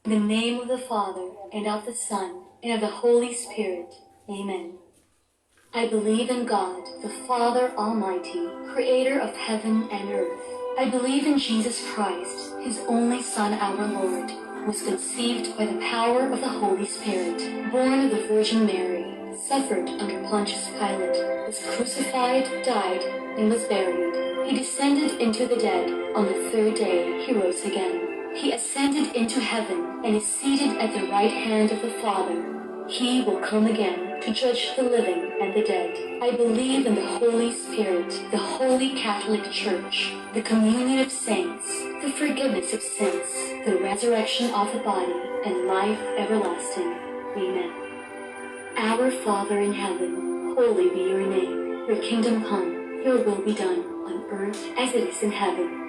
In the name of the Father, and of the Son, and of the Holy Spirit. Amen. I believe in God, the Father Almighty, creator of heaven and earth. I believe in Jesus Christ, his only Son, our Lord, who was conceived by the power of the Holy Spirit, born of the Virgin Mary, suffered under Pontius Pilate, was crucified, died, and was buried. He descended into the dead. On the third day he rose again. He ascended into heaven and is seated at the right hand of the Father. He will come again to judge the living and the dead. I believe in the Holy Spirit, the Holy Catholic Church, the communion of saints, the forgiveness of sins, the resurrection of the body, and life everlasting. Amen. Our Father in heaven, holy be your name. Your kingdom come, your will be done, on earth as it is in heaven.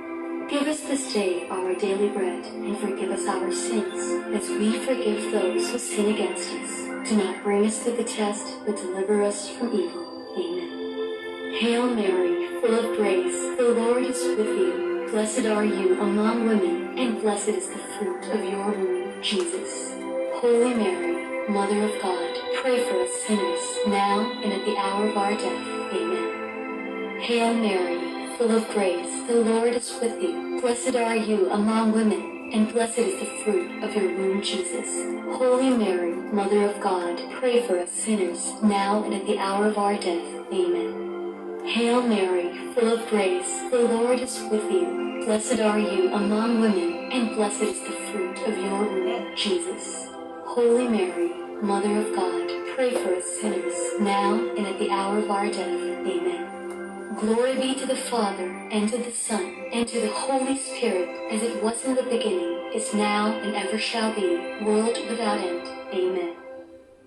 Give us this day our daily bread, and forgive us our sins, as we forgive those who sin against us. Do not bring us to the test, but deliver us from evil. Amen. Hail Mary, full of grace, the Lord is with you. Blessed are you among women, and blessed is the fruit of your womb, Jesus. Holy Mary, Mother of God, pray for us sinners, now and at the hour of our death. Amen. Hail Mary, full of grace, the Lord is with you. Blessed are you among women, and blessed is the fruit of your womb, Jesus. Holy Mary, Mother of God, pray for us sinners, now and at the hour of our death. Amen. Hail Mary, full of grace, the Lord is with you. Blessed are you among women, and blessed is the fruit of your womb, Jesus. Holy Mary, Mother of God, pray for us sinners, now and at the hour of our death. Amen. Glory be to the Father, and to the Son, and to the Holy Spirit, as it was in the beginning, is now, and ever shall be, world without end. Amen.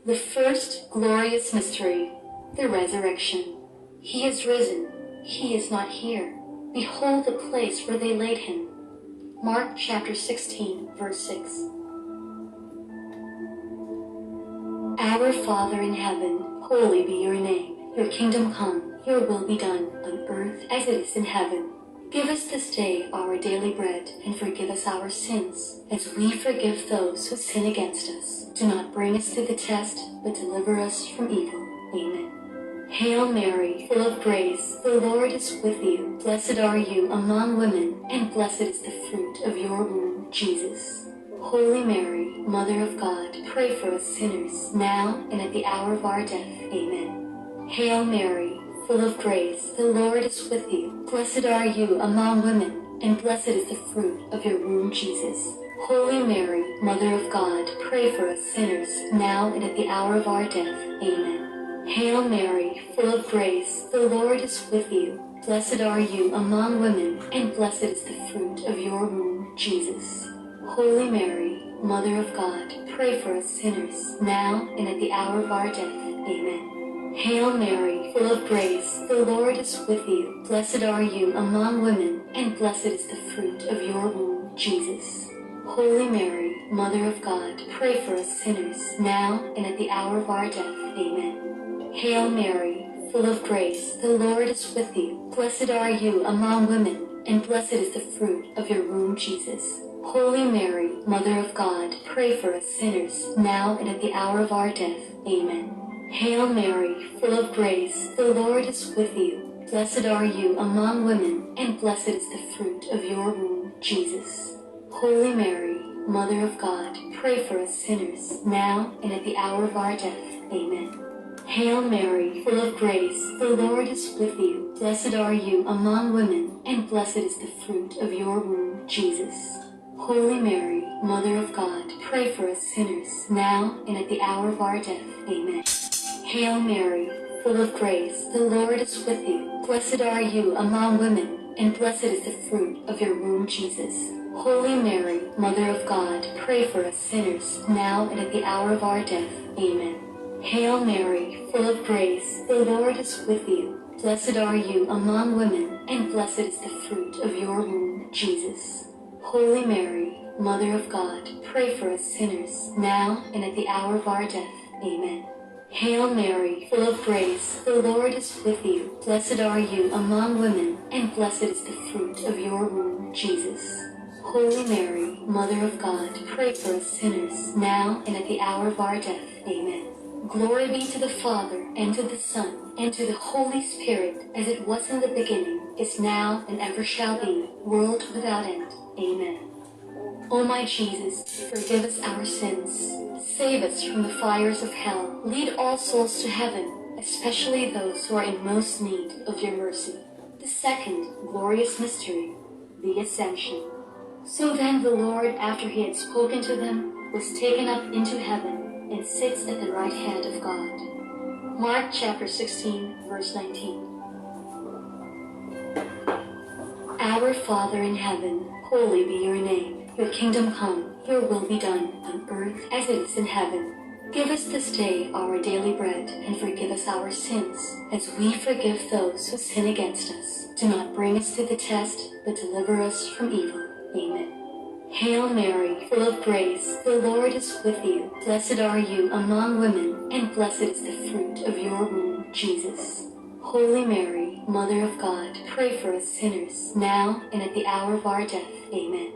The first glorious mystery, the resurrection. He is risen. He is not here. Behold the place where they laid him. Mark chapter 16, verse 6. Our Father in heaven, holy be your name. Your kingdom come. Your will be done, on earth as it is in heaven. Give us this day our daily bread, and forgive us our sins, as we forgive those who sin against us. Do not bring us to the test, but deliver us from evil. Amen. Hail Mary, full of grace, the Lord is with you. Blessed are you among women, and blessed is the fruit of your womb, Jesus. Holy Mary, Mother of God, pray for us sinners, now and at the hour of our death. Amen. Hail Mary, full of grace, the Lord is with you. Blessed are you among women, and blessed is the fruit of your womb, Jesus. Holy Mary, Mother of God, pray for us sinners, now and at the hour of our death. Amen. Hail Mary, full of grace, the Lord is with you. Blessed are you among women, and blessed is the fruit of your womb, Jesus. Holy Mary, Mother of God, pray for us sinners, now and at the hour of our death. Amen. Hail Mary, full of grace, the Lord is with you. Blessed are you among women, and blessed is the fruit of your womb, Jesus. Holy Mary, Mother of God, pray for us sinners, now and at the hour of our death. Amen. Hail Mary, full of grace, the Lord is with you. Blessed are you among women, and blessed is the fruit of your womb, Jesus. Holy Mary, Mother of God, pray for us sinners, now and at the hour of our death. Amen. Hail Mary, full of grace, the Lord is with you. Blessed are you among women, and blessed is the fruit of your womb, Jesus. Holy Mary, Mother of God, pray for us sinners, now and at the hour of our death. Amen. Hail Mary, full of grace, the Lord is with you. Blessed are you among women, and blessed is the fruit of your womb, Jesus. Holy Mary, Mother of God, pray for us sinners, now and at the hour of our death. Amen. Hail Mary, full of grace, the Lord is with you. Blessed are you among women, and blessed is the fruit of your womb, Jesus. Holy Mary, Mother of God, pray for us sinners, now and at the hour of our death. Amen. Hail Mary, full of grace, the Lord is with you. Blessed are you among women, and blessed is the fruit of your womb, Jesus. Holy Mary, Mother of God, pray for us sinners, now and at the hour of our death. Amen. Hail Mary, full of grace, the Lord is with you. Blessed are you among women, and blessed is the fruit of your womb, Jesus. Holy Mary, Mother of God, pray for us sinners, now and at the hour of our death. Amen. Glory be to the Father, and to the Son, and to the Holy Spirit, as it was in the beginning, is now, and ever shall be, world without end. Amen. O my Jesus, forgive us our sins. Save us from the fires of hell. Lead all souls to heaven, especially those who are in most need of your mercy. The second glorious mystery, the Ascension. So then the Lord, after he had spoken to them, was taken up into heaven and sits at the right hand of God. Mark chapter 16, verse 19. Our Father in heaven, holy be your name. Your kingdom come, your will be done, on earth as it is in heaven. Give us this day our daily bread, and forgive us our sins, as we forgive those who sin against us. Do not bring us to the test, but deliver us from evil. Amen. Hail Mary, full of grace, the Lord is with you. Blessed are you among women, and blessed is the fruit of your womb, Jesus. Holy Mary, Mother of God, pray for us sinners, now and at the hour of our death. Amen.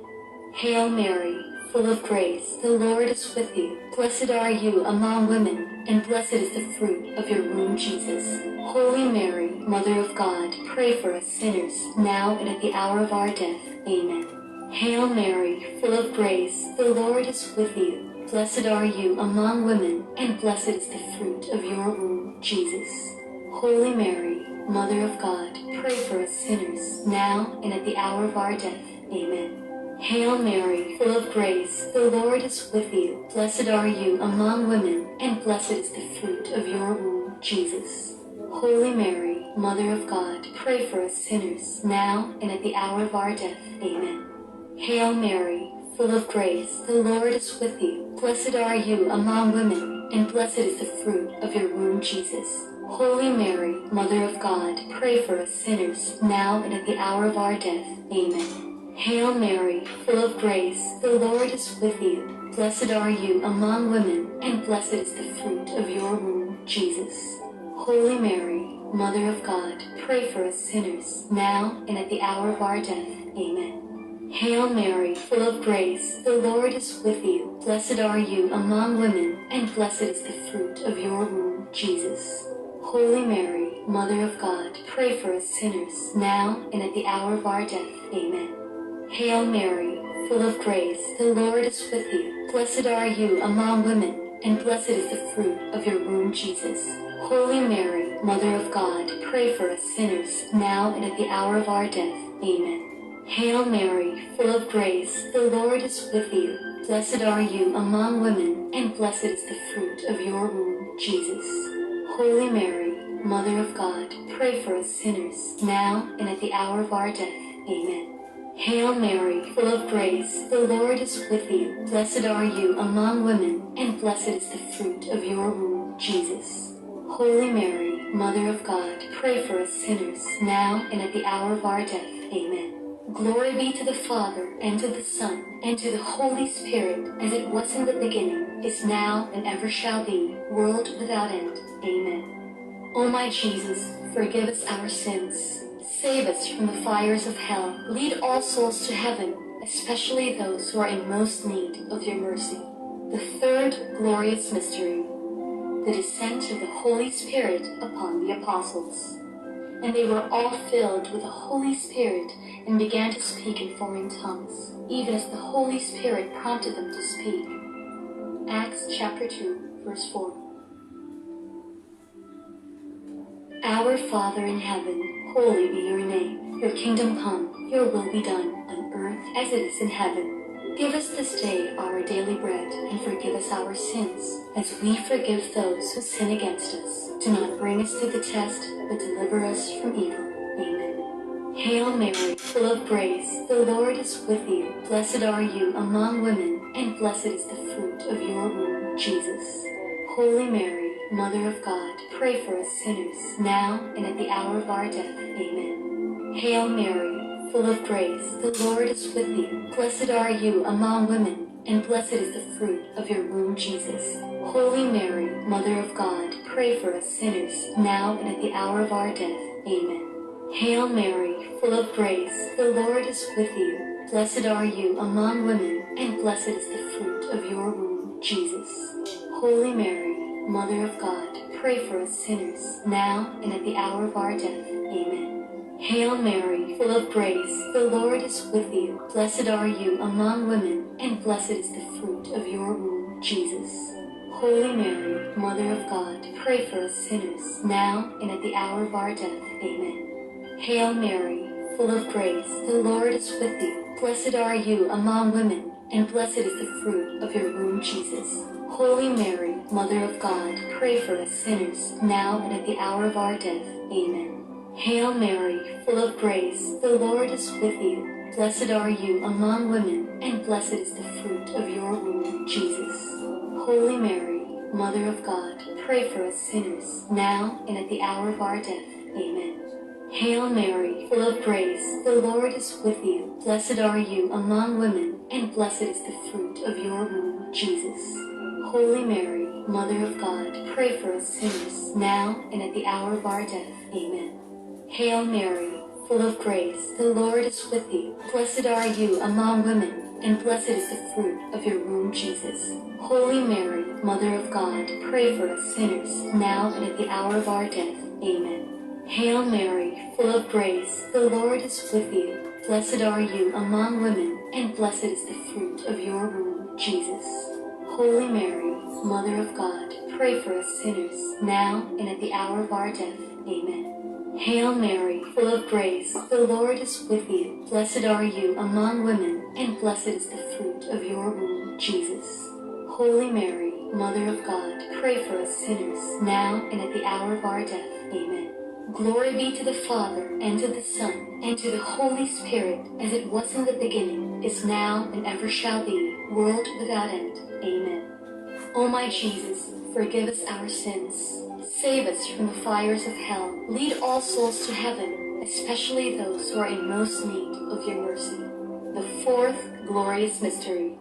Hail Mary, full of grace, the Lord is with you. Blessed are you among women, and blessed is the fruit of your womb, Jesus. Holy Mary, Mother of God, pray for us sinners, now and at the hour of our death. Amen. Hail Mary, full of grace, the Lord is with you. Blessed are you among women, and blessed is the fruit of your womb, Jesus. Holy Mary, Mother of God, pray for us sinners, now and at the hour of our death. Amen. Hail Mary, full of grace, the Lord is with you. Blessed are you among women, and blessed is the fruit of your womb, Jesus. Holy Mary, Mother of God, pray for us sinners, now and at the hour of our death. Amen. Hail Mary, full of grace, the Lord is with you. Blessed are you among women, and blessed is the fruit of your womb, Jesus. Holy Mary, Mother of God, pray for us sinners, now and at the hour of our death. Amen. Hail Mary, full of grace, the Lord is with you. Blessed are you among women, and blessed is the fruit of your womb, Jesus. Holy Mary, Mother of God, pray for us sinners, now and at the hour of our death. Amen. Hail Mary, full of grace, the Lord is with you. Blessed are you among women, and blessed is the fruit of your womb, Jesus. Holy Mary, Mother of God, pray for us sinners, now and at the hour of our death. Amen. Hail Mary, full of grace, the Lord is with you. Blessed are you among women, and blessed is the fruit of your womb, Jesus. Holy Mary, Mother of God, pray for us sinners, now and at the hour of our death. Amen. Hail Mary, full of grace, the Lord is with you. Blessed are you among women, and blessed is the fruit of your womb, Jesus. Holy Mary, Mother of God, pray for us sinners, now and at the hour of our death. Amen. Hail Mary, full of grace, the Lord is with you. Blessed are you among women, and blessed is the fruit of your womb, Jesus. Holy Mary, Mother of God, pray for us sinners, now and at the hour of our death. Amen. Glory be to the Father, and to the Son, and to the Holy Spirit, as it was in the beginning, is now, and ever shall be, world without end. Amen. O my Jesus, forgive us our sins. Save us from the fires of hell. Lead all souls to heaven, especially those who are in most need of your mercy. The third glorious mystery, the descent of the Holy Spirit upon the apostles. And they were all filled with the Holy Spirit and began to speak in foreign tongues, even as the Holy Spirit prompted them to speak. Acts chapter 2, verse 4. Our Father in heaven, holy be your name. Your kingdom come, your will be done, on earth as it is in heaven. Give us this day our daily bread, and forgive us our sins, as we forgive those who sin against us. Do not bring us to the test, but deliver us from evil. Amen. Hail Mary, full of grace, the Lord is with you. Blessed are you among women, and blessed is the fruit of your womb, Jesus. Holy Mary, Mother of God, pray for us sinners, now and at the hour of our death. Amen. Hail Mary, full of grace, the Lord is with you. Blessed are you among women, and blessed is the fruit of your womb, Jesus. Holy Mary, Mother of God, pray for us sinners, now and at the hour of our death. Amen. Hail Mary, full of grace, the Lord is with you. Blessed are you among women, and blessed is the fruit of your womb, Jesus. Holy Mary, Mother of God, pray for us sinners, now and at the hour of our death. Amen. Hail Mary, full of grace, the Lord is with you. Blessed are you among women, and blessed is the fruit of your womb, Jesus. Holy Mary, Mother of God, pray for us sinners, now and at the hour of our death. Amen. Hail Mary, full of grace, the Lord is with you. Blessed are you among women, and blessed is the fruit of your womb, Jesus. Holy Mary, Mother of God, pray for us sinners, now and at the hour of our death. Amen. Hail Mary, full of grace, the Lord is with you. Blessed are you among women, and blessed is the fruit of your womb, Jesus. Holy Mary, Mother of God, pray for us sinners, now and at the hour of our death. Amen. Hail Mary, full of grace, the Lord is with you. Blessed are you among women, and blessed is the fruit of your womb, Jesus. Holy Mary, Mother of God, pray for us sinners, now and at the hour of our death. Amen. Hail Mary, full of grace, the Lord is with you. Blessed are you among women, and blessed is the fruit of your womb, Jesus. Holy Mary, Mother of God, pray for us sinners, now and at the hour of our death. Amen. Hail Mary, full of grace, the Lord is with you. Blessed are you among women, and blessed is the fruit of your womb, Jesus. Holy Mary, Mother of God, pray for us sinners, now and at the hour of our death. Amen. Hail Mary, full of grace, the Lord is with you. Blessed are you among women, and blessed is the fruit of your womb, Jesus. Holy Mary, Mother of God, pray for us sinners, now and at the hour of our death. Amen. Glory be to the Father, and to the Son, and to the Holy Spirit, as it was in the beginning, is now, and ever shall be, world without end. Amen. O my Jesus, forgive us our sins. Save us from the fires of hell. Lead all souls to heaven, especially those who are in most need of your mercy. The fourth glorious mystery,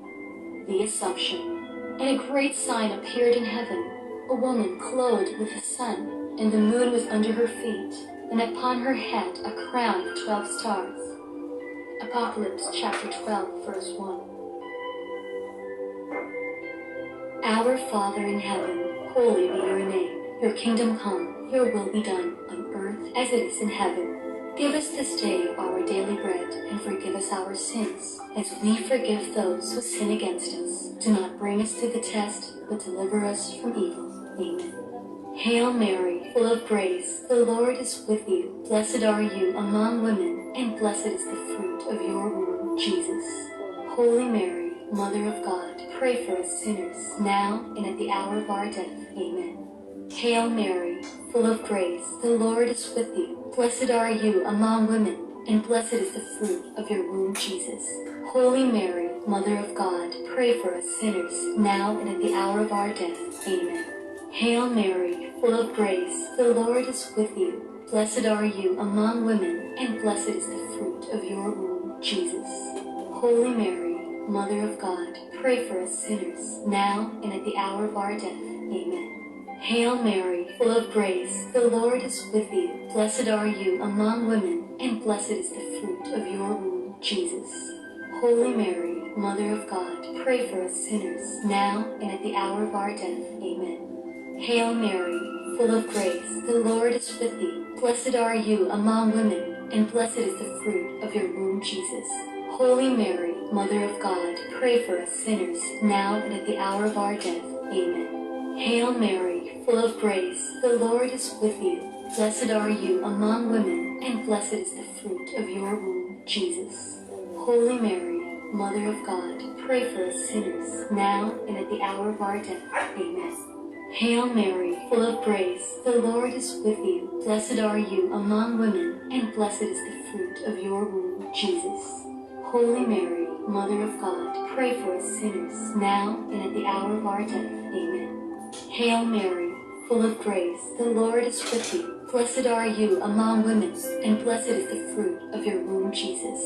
the Assumption. And a great sign appeared in heaven, a woman clothed with the sun, and the moon was under her feet, and upon her head a crown of 12 stars. Apocalypse chapter 12, verse 1. Our Father in heaven, holy be your name. Your kingdom come, your will be done, on earth as it is in heaven. Give us this day our daily bread, and forgive us our sins, as we forgive those who sin against us. Do not bring us to the test, but deliver us from evil. Amen. Hail Mary, full of grace, the Lord is with you. Blessed are you among women, and blessed is the fruit of your womb, Jesus. Holy Mary, Mother of God, pray for us sinners, now and at the hour of our death. Amen. Hail Mary, full of grace, the Lord is with you. Blessed are you among women, and blessed is the fruit of your womb, Jesus. Holy Mary, Mother of God, pray for us sinners, now and at the hour of our death. Amen. Hail Mary, full of grace, the Lord is with you. Blessed are you among women, and blessed is the fruit of your womb, Jesus. Holy Mary, Mother of God, pray for us sinners, now and at the hour of our death. Amen. Hail Mary, full of grace, the Lord is with you. Blessed are you among women, and blessed is the fruit of your womb, Jesus. Holy Mary, Mother of God, pray for us sinners, now and at the hour of our death. Amen. Hail Mary, full of grace, the Lord is with you. Blessed are you among women, and blessed is the fruit of your womb, Jesus. Holy Mary, Mother of God, pray for us sinners, now and at the hour of our death. Amen. Hail Mary, full of grace, the Lord is with you. Blessed are you among women, and blessed is the fruit of your womb, Jesus. Holy Mary, Mother of God, pray for us sinners, now and at the hour of our death. Amen. Hail Mary, full of grace, the Lord is with you. Blessed are you among women, and blessed is the fruit of your womb, Jesus. Holy Mary, Mother of God, pray for us sinners, now and at the hour of our death. Amen. Hail Mary, full of grace, the Lord is with you. Blessed are you among women, and blessed is the fruit of your womb, Jesus.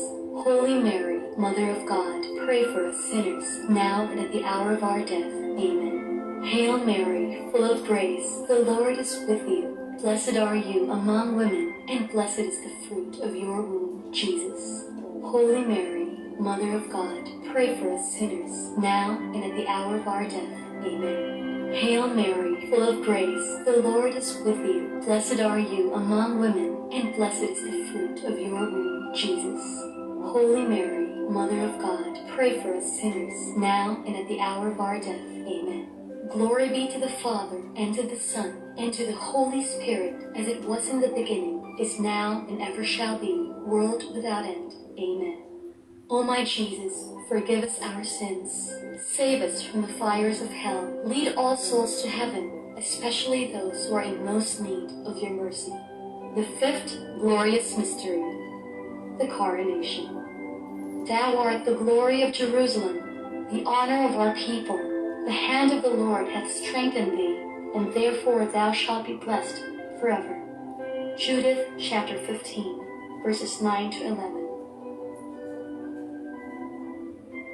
Holy Mary, Mother of God, pray for us sinners, now and at the hour of our death. Amen. Hail Mary, full of grace, the Lord is with you. Blessed are you among women, and blessed is the fruit of your womb, Jesus. Holy Mary, Mother of God, pray for us sinners, now and at the hour of our death. Amen. Hail Mary, full of grace, the Lord is with you. Blessed are you among women, and blessed is the fruit of your womb, Jesus. Holy Mary, Mother of God, pray for us sinners, now and at the hour of our death. Amen. Glory be to the Father, and to the Son, and to the Holy Spirit, as it was in the beginning, is now, and ever shall be, world without end. Amen. O my Jesus, forgive us our sins. Save us from the fires of hell. Lead all souls to heaven, especially those who are in most need of your mercy. The fifth glorious mystery, the coronation. Thou art the glory of Jerusalem, the honor of our people. The hand of the Lord hath strengthened thee, and therefore thou shalt be blessed forever. Judith chapter 15, verses 9 to 11.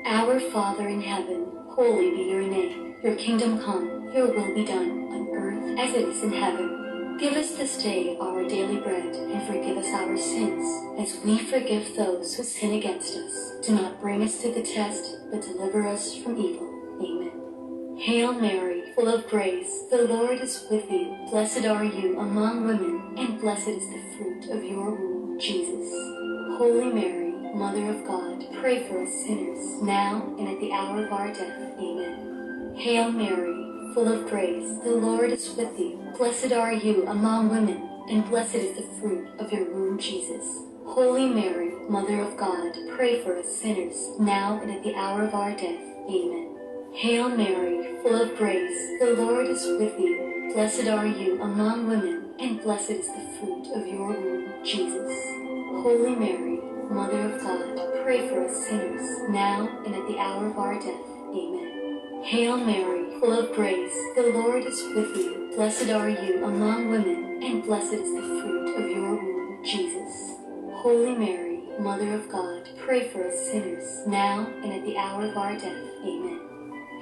Our Father in heaven, holy be your name. Your kingdom come, your will be done, on earth as it is in heaven. Give us this day our daily bread, and forgive us our sins, as we forgive those who sin against us. Do not bring us to the test, but deliver us from evil. Amen. Hail Mary, full of grace, the Lord is with you. Blessed are you among women, and blessed is the fruit of your womb, Jesus. Holy Mary, Mother of God, pray for us sinners, now and at the hour of our death. Amen. Hail Mary, full of grace, the Lord is with you. Blessed are you among women, and blessed is the fruit of your womb, Jesus. Holy Mary, Mother of God, pray for us sinners, now and at the hour of our death. Amen. Hail Mary, full of grace, the Lord is with you. Blessed are you among women, and blessed is the fruit of your womb, Jesus. Holy Mary, Mother of God, pray for us sinners, now and at the hour of our death. Amen. Hail Mary, full of grace, the Lord is with you. Blessed are you among women, and blessed is the fruit of your womb, Jesus. Holy Mary, Mother of God, pray for us sinners, now and at the hour of our death. Amen.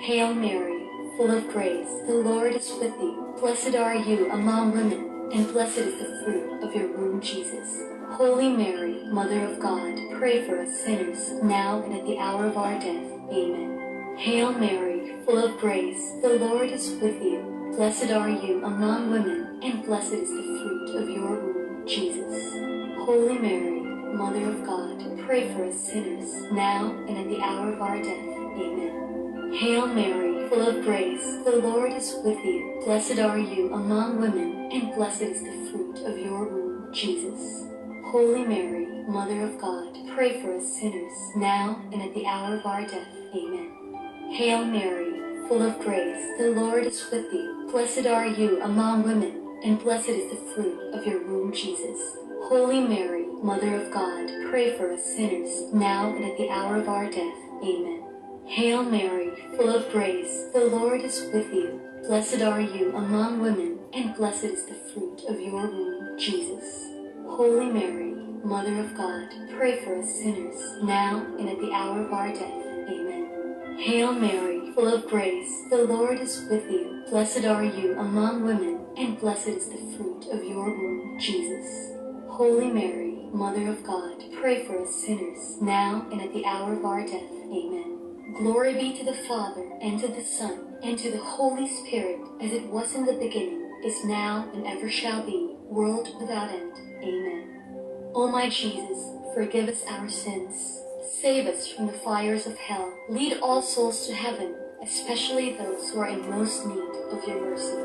Hail Mary, full of grace, the Lord is with you. Blessed are you among women, and blessed is the fruit of your womb, Jesus. Holy Mary, Mother of God, pray for us sinners, now and at the hour of our death. Amen. Hail Mary, full of grace, the Lord is with you. Blessed are you among women, and blessed is the fruit of your womb, Jesus. Holy Mary, Mother of God, pray for us sinners, now and at the hour of our death. Amen. Hail Mary, full of grace, the Lord is with you. Blessed are you among women, and blessed is the fruit of your womb, Jesus. Holy Mary, Mother of God, pray for us sinners, now and at the hour of our death. Amen. Hail Mary, full of grace, the Lord is with you. Blessed are you among women, and blessed is the fruit of your womb, Jesus. Holy Mary, Mother of God, pray for us sinners, now and at the hour of our death. Amen. Hail Mary, full of grace, the Lord is with you. Blessed are you among women, and blessed is the fruit of your womb, Jesus. Holy Mary, Mother of God, pray for us sinners, now and at the hour of our death. Amen. Hail Mary, full of grace, the Lord is with you. Blessed are you among women, and blessed is the fruit of your womb, Jesus. Holy Mary, Mother of God, pray for us sinners, now and at the hour of our death. Amen. Glory be to the Father, and to the Son, and to the Holy Spirit, as it was in the beginning, is now, and ever shall be, world without end. Amen. O my Jesus, forgive us our sins. Save us from the fires of hell. Lead all souls to heaven, especially those who are in most need of your mercy.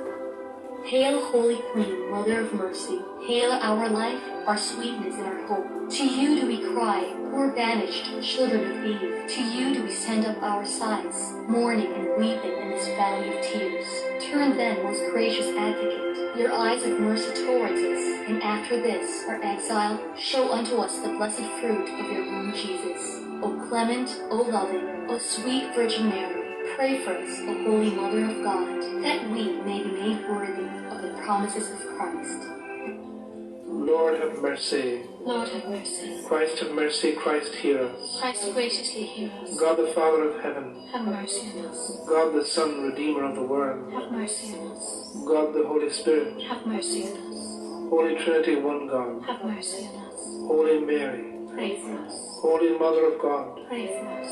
Hail, Holy Queen, Mother of Mercy. Hail our life, our sweetness, and our hope. To you do we cry, poor banished children of Eve. To you do we send up our sighs, mourning and weeping in this valley of tears. Turn then, most gracious Advocate, your eyes of mercy towards us, and after this, our exile, show unto us the blessed fruit of your womb, Jesus. O clement, O loving, O sweet Virgin Mary, pray for us, O Holy Mother of God, that we may be made worthy of the promises of Christ. Lord have mercy. Lord have mercy. Christ have mercy. Christ hear us. Christ graciously hear us. God the Father of heaven, Have mercy on us. God the Son, Redeemer of the world, Have mercy on us. God the Holy Spirit, Have mercy on us. Holy Trinity, one God, Have mercy on us. Holy Mary, pray for us. Holy Mother of God, Pray for us.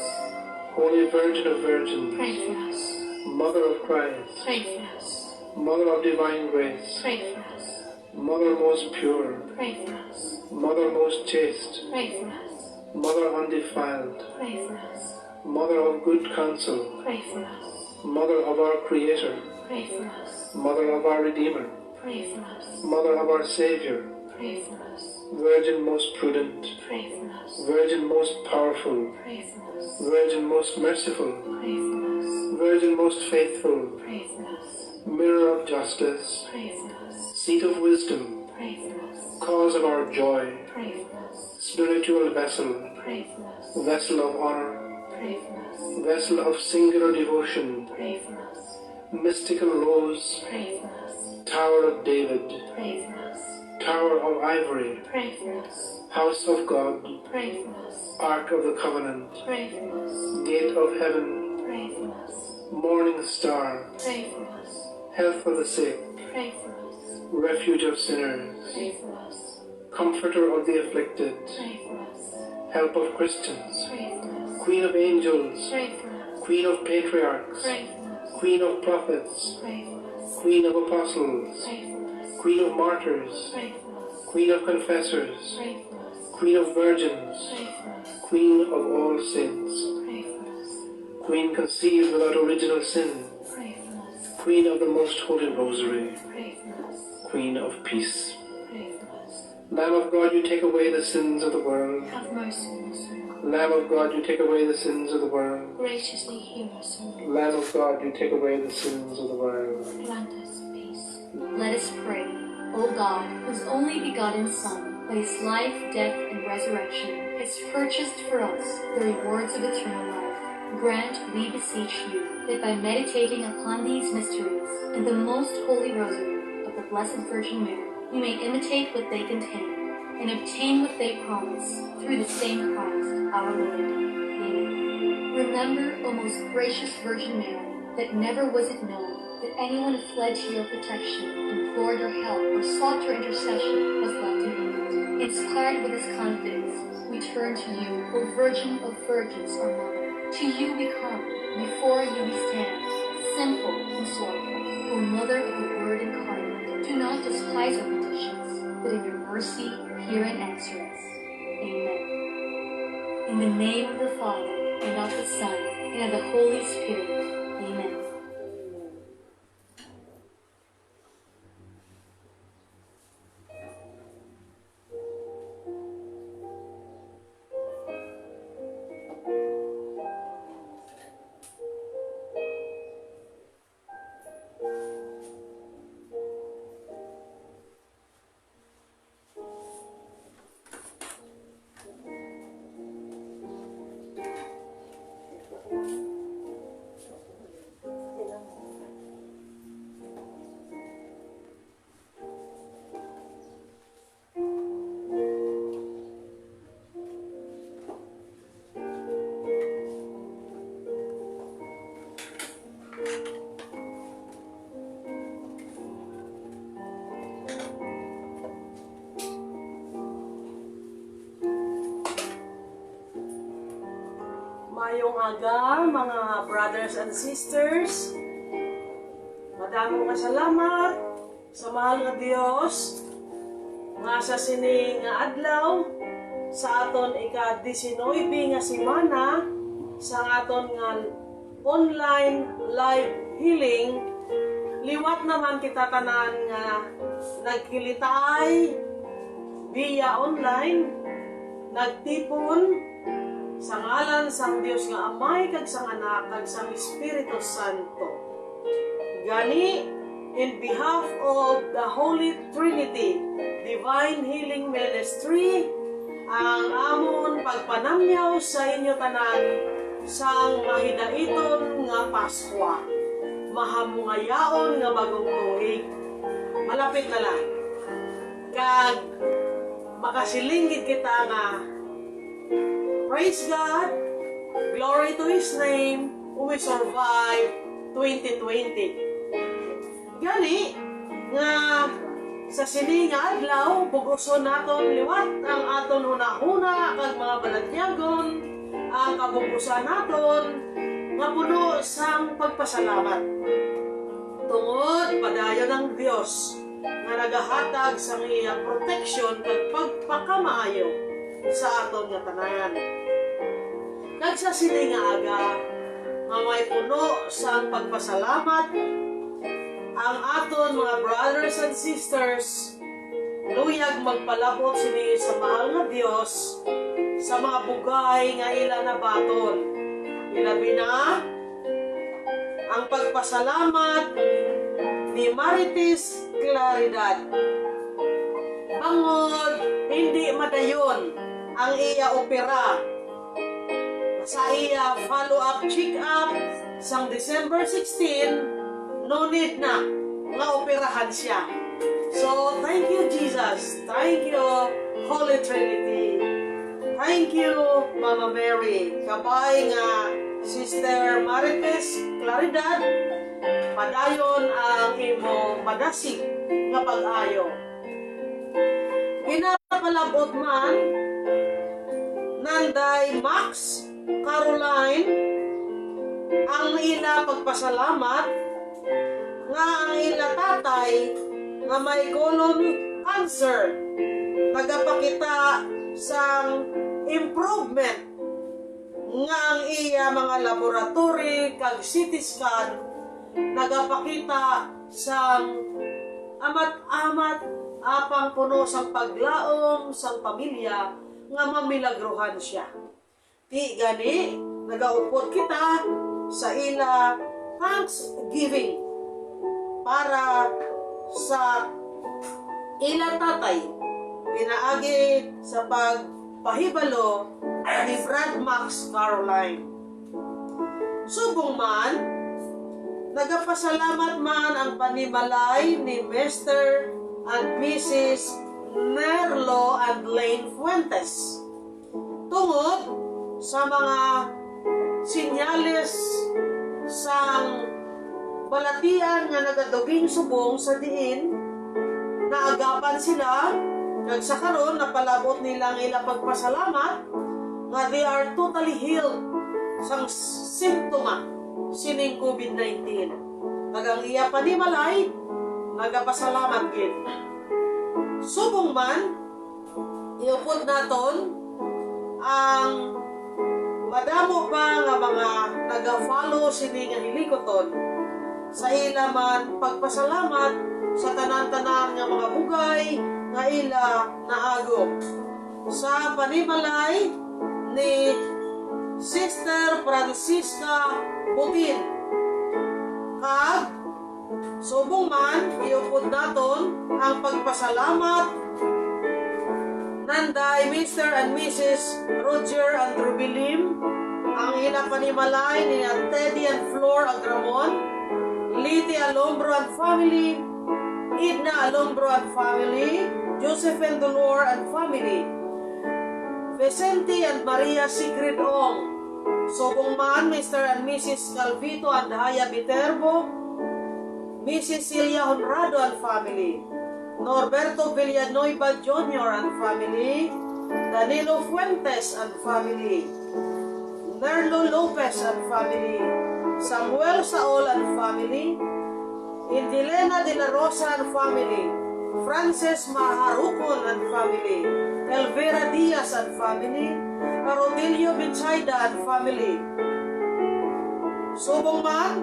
Holy Virgin of Virgins, Pray for us. Mother of Christ, Pray for us. Mother of divine grace, Pray for us. Mother most pure, Pray for us. Mother most chaste, Pray for us. Mother undefiled, Pray for us. Mother of good counsel, Pray for us. Mother of our Creator, Pray for us. Mother of our Redeemer, Pray for us. Mother of our Savior, Pray for us. Virgin most prudent, Pray for us. Virgin most powerful, Pray for us. Virgin most merciful, Pray for us. Virgin most faithful, Pray for us. Mirror of justice, Pray for us. Seat of wisdom, Pray for us. Cause of our joy, Pray for us. Spiritual vessel, Pray for us. Vessel of honor, Pray for us. Vessel of singular devotion, Pray for us. Mystical rose, Pray for us. Tower of David, Pray for us. Tower of ivory, Pray for us. House of God, Pray for us. Ark of the Covenant, Pray for us. Gate of Heaven, Pray for us. Morning Star, Pray for us. Health of the sick, Pray for us. Refuge of sinners, Pray for us. Comforter of the afflicted, Pray for us. Help of Christians, Pray for us. Queen of angels, Pray for us. Queen of patriarchs, Pray for us. Queen of prophets, Pray for us. Queen of apostles, Pray for us. Queen of martyrs, Pray for us. Queen of confessors, Pray for us. Queen of virgins, Pray for us. Queen of all saints, Pray for us. Queen conceived without original sin, Pray for us. Queen of the most holy rosary, Pray for us. Queen of peace. Pray for us. Lamb of God, you take away the sins of the world. Have mercy on us, O Lord. Lamb of God, you take away the sins of the world. Graciously hear us, O Lord. Lamb of God, you take away the sins of the world. Grant us peace. Let us pray. O God, whose only begotten Son, by his life, death, and resurrection, has purchased for us the rewards of eternal life, grant, we beseech you, that by meditating upon these mysteries and the most holy rosary of the Blessed Virgin Mary, we may imitate what they contain and obtain what they promise through the same Christ our Lord. Amen. Remember, O most gracious Virgin Mary, that never was it known that anyone who fled to your protection, implored your help, or sought your intercession was left in England. Inspired with this confidence, we turn to you, O Virgin of Virgins, our Mother. To you we come, before you we stand, simple and sorrowful. O Mother of the Word incarnate, do not despise our petitions, but in your mercy hear and answer us. Amen. In the name of the Father, and of the Son, and of the Holy Spirit. Amen. Mayong aga, mga brothers and sisters. Madamong salamat sa mahal nga Dios nga sa sining nga adlaw sa aton ika-19 nga semana sa aton nga online live healing. Liwat naman kita tanan nga nagkilitay via online, nagtipon sa ngalan sang Dios nga Amay kag sang Anak kag sang Espiritu Santo. Gani, in behalf of the Holy Trinity Divine Healing Ministry, ang amon pagpanamyaw sa inyo tanan sang mahidaiton nga Paskwa, mahamungayaon nga bagong tuig. Malapit na lang. Kag makasilingid kita nga praise God, glory to His name, we survive 2020. Gani, nga Sa sini nga adlaw, buguson naton liwat ang aton hunahuna kag mga balatyagon, ang kabubusan naton nga puno sang pagpasalamat. Tungod padayon ng Dios nga nagahatag sang iyang proteksyon kag pagpakamaayo sa aton nga tanan. Kag sa sini nga aga, nga may puno sang pagpasalamat ang aton mga brothers and sisters, luyag magpalabot sini sa mahal nga Dios sa mga bugay nga ila nabaton. Ilabi na ang pagpasalamat ni Marites Claridad. Bangod hindi madayon ang iya opera sa iya follow-up check-up sang December 16, no need na nga operahan siya. So, thank you, Jesus. Thank you, Holy Trinity. Thank you, Mama Mary. Kabay nga Sister Marites Claridad, padayon ang imo madasig nga pag-ayo. Pinapalabot man nanday Max Caroline ang ila pagpasalamat nga ang ila tatay nga may colon cancer nagapakita sang improvement nga ang iya mga laboratory kag CT scan nagapakita sang amat-amat apang puno sang paglaom sang pamilya nga mamilagrohan siya. Ti gani nagaupod kita sa ila thanksgiving para sa ila tatay pinaagi sa pagpahibalo ni Brad Max Caroline. Subong man, nagapasalamat man ang panimalay ni Mr. and Mrs. Merlo and Lane Fuentes tungod sa mga sinyales sang balatian nga nagaduging subong sa diin naagapan sila nagsakaron napalabot nilang ila pagpasalamat nga they are totally healed sang simptoma sining COVID-19. Nagang iya panimalay nagapasalamat gid. Subong man iupod naton ang madamo pa nga mga naga-follow sini nga hilikoton sa ila man pagpasalamat sa tanan-tanan nga mga bugay nga ila naagop sa panimalay ni Sister Francisca Butin. Kag subong man iupod naton ang pagpasalamat nanday Mr. and Mrs. Roger and Rubilim, ang ina panimalay ni Teddy and Flor Agramon, Liti Alombro and family, Idna Alombro and family, Joseph and Dolor and family, Vicente and Maria Sigrid Ong, subong man Mr. and Mrs. Calvito and Haya Viterbo, Mrs. Celia Honrado and family, Norberto Villanueva Jr. and family, Danilo Fuentes and family, Nerlo Lopez and family, Samuel Saol and family, Indilena de la Rosa and family, Frances Maharucon and family, Elvira Diaz and family, Rodilio Bichayda and family. Subong man,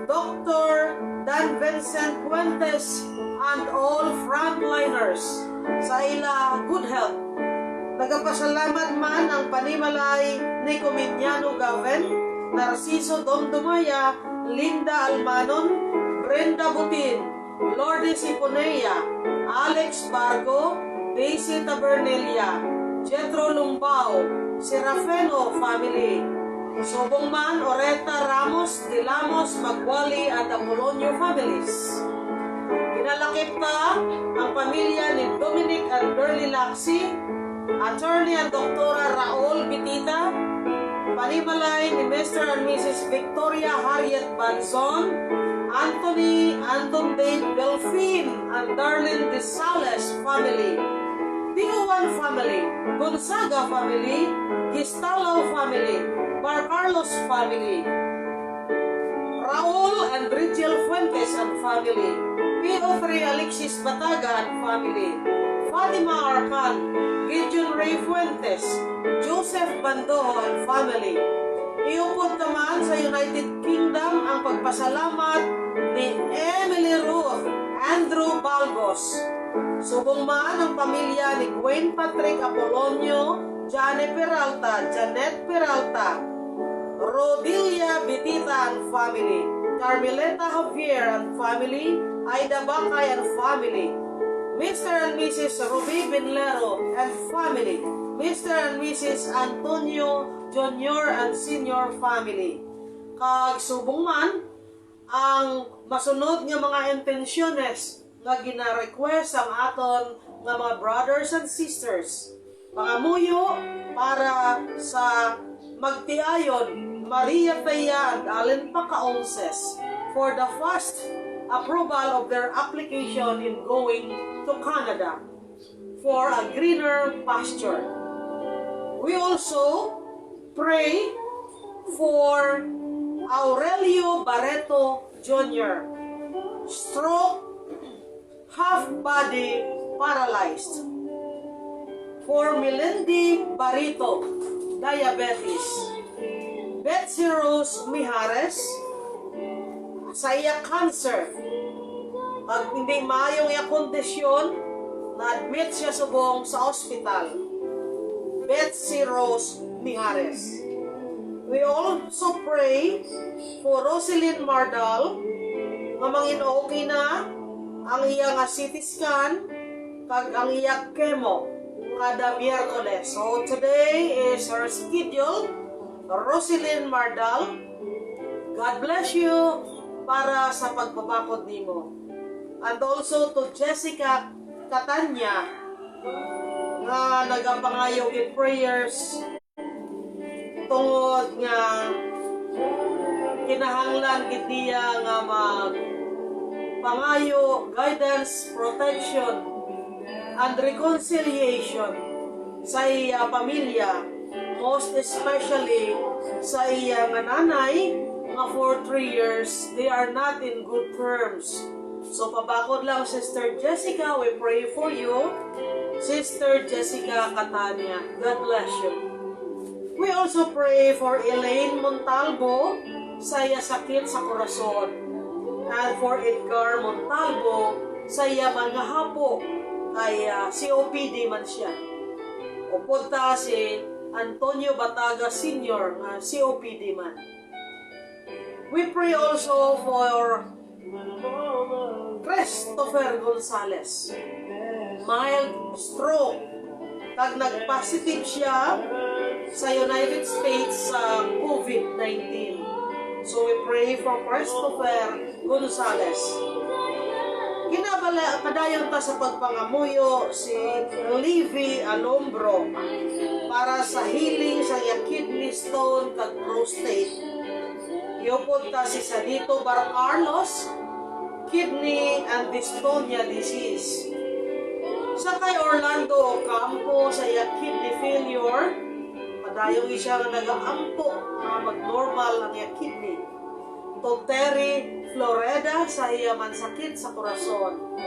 Dr. Dan Vincent Fuentes and all frontliners sa ila good health. Nagapasalamat man ang panimalay ni Cominiano Gaven, Narciso Domdomaya, Linda Almanon, Brenda Butin, Lourdes Iponea, Alex Bargo, Daisy Tabernelia, Jetro Lumbao, Serafeno family, subong man Oreta Ramos, Dilamos, Magwali at Apolonio families. Pinalakip na ang pamilya ni Dominic and Burley Laxi, Attorney and Doktora Raul Bitita, panimalay ni Mr. and Mrs. Victoria Harriet Banzon, Anton Dave Delphine, and Darlene De Sales family. Tiguan family, Gonzaga family, Gistalo family, Bar Carlos family, Raul and Rachel Fuentes and family, P.O. Alexis Bataga and family, Fatima Arcan, Gideon Ray Fuentes, Joseph Bandojo and family. Iupod naman sa United Kingdom ang pagpasalamat ni Emily Ruth Andrew Balgos. Subong man ang pamilya ni Gwen Patrick Apolonio, Janet Peralta, Rodilia Bitita and family, Carmeleta Javier and family, Aida Bacay and family, Mr. and Mrs. Ruby Benlero and family, Mr. and Mrs. Antonio Junior and Senior family. Kag subong man ang masunod nga mga intensyones nga gina-request ang aton nga mga brothers and sisters. Pangamuyo para sa magtiayon Maria Peya and Allen Pacaonces for the fast approval of their application in going to Canada for a greener pasture. We also pray for Aurelio Barreto Jr., stroke, half-body paralyzed. For Melendi Barito, diabetes. Betsy Rose Mijares, sa iya cancer. Pag hindi maayong iya kondisyon, na-admit siya subong sa ospital. Betsy Rose Mijares. We also pray for Roselyn Mardal, nga mangin-okay na ang iya nga CT scan, kag ang iya chemo, kada Miyerkules. So today is her schedule, Roselyn Mardal. God bless you para sa pagbabakod nimo. And also to Jessica Catania, nga nagapangayo in prayers tungod nga kinahanglan gid niya nga pangayo, guidance, protection, and reconciliation sa iya pamilya, most especially sa iya nga nanay nga for 3 years they are not in good terms. So pabakod lang, Sister Jessica, we pray for you. Sister Jessica Catania, God bless you. We also pray for Elaine Montalvo sa iya sakit sa korason, and for Edgar Montalvo sa iya mga hapo kay COPD man siya. Upod ta si Antonio Bataga Sr. nga COPD man. We pray also for Christopher Gonzalez, mild stroke, kag nag-positive siya sa United States sa COVID-19. So we pray for Christopher Gonzalez. Kinabala kadayon ta sa pagpangamuyo si Livy Alombro para sa healing sa iya kidney stone kag prostate. Iupod ta si Salito Bar Carlos, kidney and dystonia disease. Sa kay Orlando Ocampo sa iya kidney failure, padayon siya nga nagaampo na mag-normal ang iya kidney. To Terry Floreda sa iya man sakit sa korason.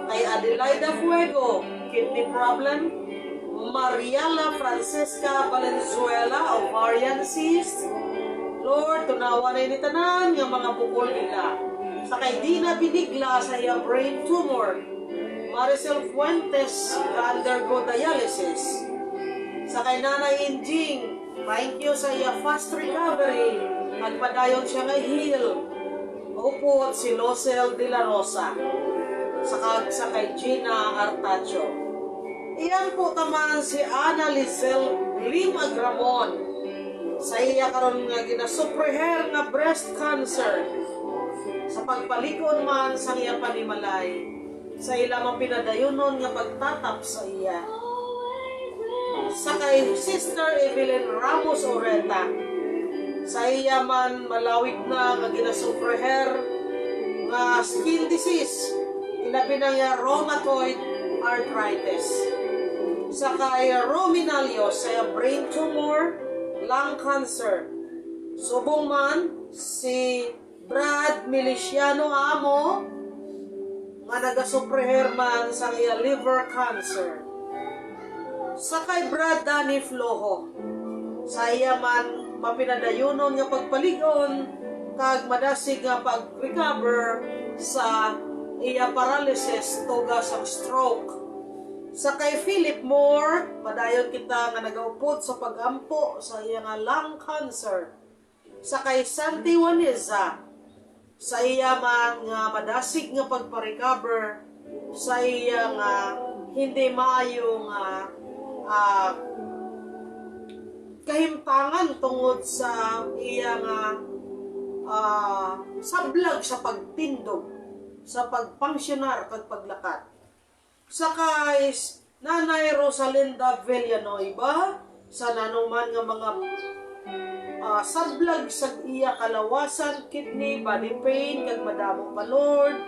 Kay Adelaida Fuego, kidney problem. Mariela Francesca Valenzuela, ovarian cyst. Lord, tunawan na ni tanan nga mga bukol nila. Sa kay Dina Binigla sa iya brain tumor. Maricel Fuentes undergo dialysis. Sa kay Nanay Injing, thank you sa iya fast recovery. Nagpadayon siya nga heal. Upot si Losel de la Rosa. Sa kay Gina Artacho. Iyan po taman si Ana Lizelle Lim Agramon. Sa iya karon nga ginasupreher nga breast cancer. Sa pagpalikon man sa iya panimalay. Sa ilang pinadayonon nga pagtatap sa iya. Sa kay Sister Evelyn Ramos Oreta, sa iya man malawig na nga ginasupreher nga skin disease, ilabi na nga rheumatoid arthritis. Sakay ruminalyo sa brain tumor, lung cancer. Subong man si Brad Miliciano amo nga nagasupreher man sa iya liver cancer. Sakay Brad Danny Flojo, sa iya man mapinadayunon nga pagpaligon kag madasig nga pag-recover sa iya paralysis tuga sa stroke. Sa kay Philip Moore, padayon kita nga nagaupod sa pagampo sa iya nga lung cancer. Sa kay Santi Juaneza, sa iya man nga madasig nga pagpa-recover sa iya nga hindi maayo nga kahimtangan tungod sa iya nga sablag sa pagtindog, sa pagpangsyonar kag paglakat. Sa kay Nanay Rosalinda Villanueva, sa nanuman nga mga sablag sa iya kalawasan, kidney, body pain, kag madamo pa Lord.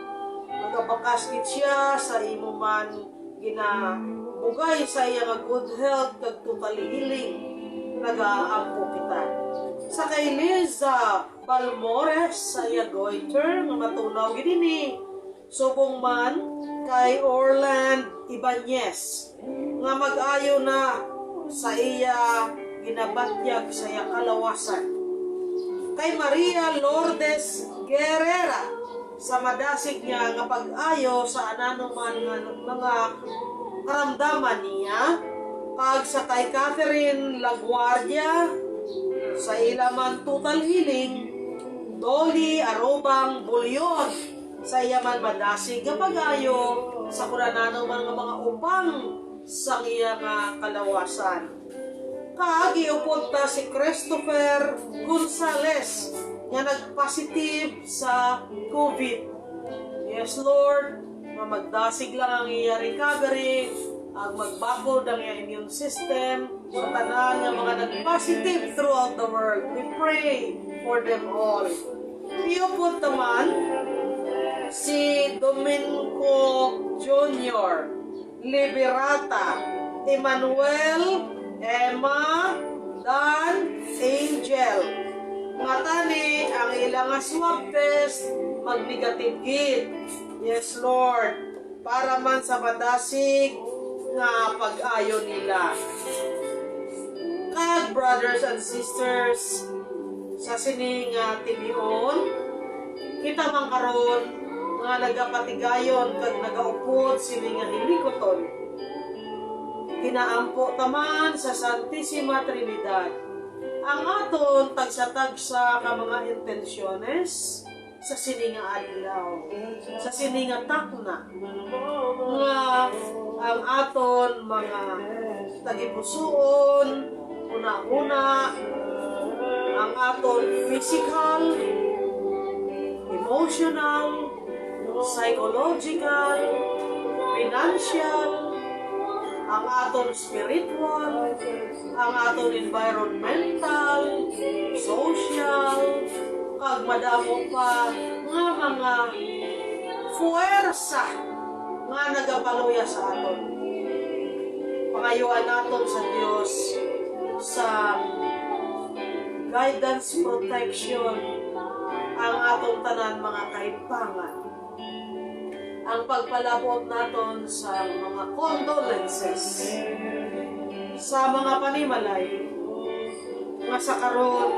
Nagabakas gid siya sa imo man ginabugay sa iya nga good health kag totally healing. Nagaampo kita. Sa kay Liza Balmores sa iya goiter nga matunaw gid ini. Subong man kay Orland Ibanez nga mag-ayo na sa iya ginabatyag sa iya kalawasan. Kay Maria Lourdes Guerrera sa madasig niya nga pag-ayo sa ananuman nga mga karamdaman niya. Kag sa kay Catherine Laguardia sa ilaman total healing. Dolly Arobang Bulyon sa iya man madasig nga pag-ayo sa kuranano man nga mga upang sa iya nga kalawasan. Kag iupod ta si Christopher Gonzales nga nagpositive sa COVID. Yes Lord, nga magdasig lang ang iya recovery, ang magbakod ang iya immune system sa tanan nga mga nagpositive throughout the world. We pray for them all. Iupod naman si Domingo Jr., Liberata, Emmanuel, Emma, Dan, Angel. Nga tani, ang ilang swab test, mag-negative gid. Yes, Lord. Para man sa madasig nga pag-ayo nila. Kag, brothers and sisters, sa sining tinion, kita man karon nga nagapatigayon kag nagaupod sining hilikoton. Kinaampo taman sa Santissima Trinidad ang aton tagsa-tagsa ka mga intensyones sa sininga adlaw, sa sininga takna nga ang aton mga tagipusoon una-una ang aton physical, emotional, psychological, financial, ang aton spiritual, ang aton environmental, social, kag madamo pa nga mga fuwersa nga nagapaluya sa aton. Pangayuan naton sa Dios sa guidance, protection, ang atong tanan mga kahimpangan. Ang pagpalabot naton sa mga condolences sa mga panimalay nga sa karon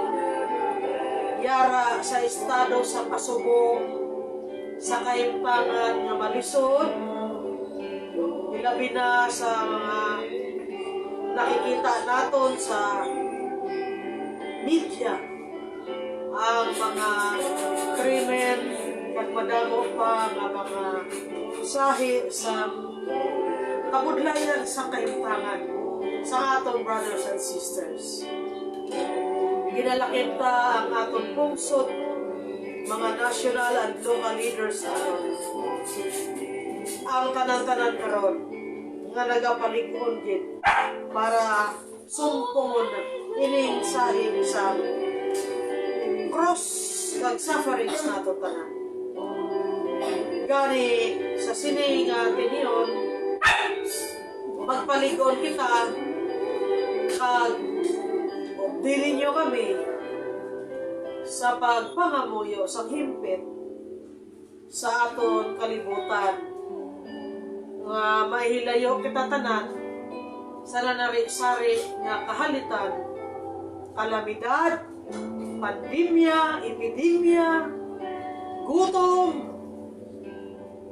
yara sa estado sa kasubong sa kahimpangan nga malisod, ilabi na sa mga nakikita naton sa media, ang mga krimen, pagmadamo pa nga mga sahi sa kabudlayan sa kahimpangan sa atong brothers and sisters. Ginalakip ta ang atong pungsod, mga national and local leaders aron ang tanan-tanan karon nga nagapalig-on gid para sumpungon ining sahi sa cross kag sufferings nato tanan. gani sa sini nga tiniyon, magpaligon kita, kag dili nyo kami sa pagpangamuyo sa himpit sa aton kalibutan nga mahilayo kita tanan sa nanari-sari nga kahalitan, kalamidad, pandemya, epidemya, gutom,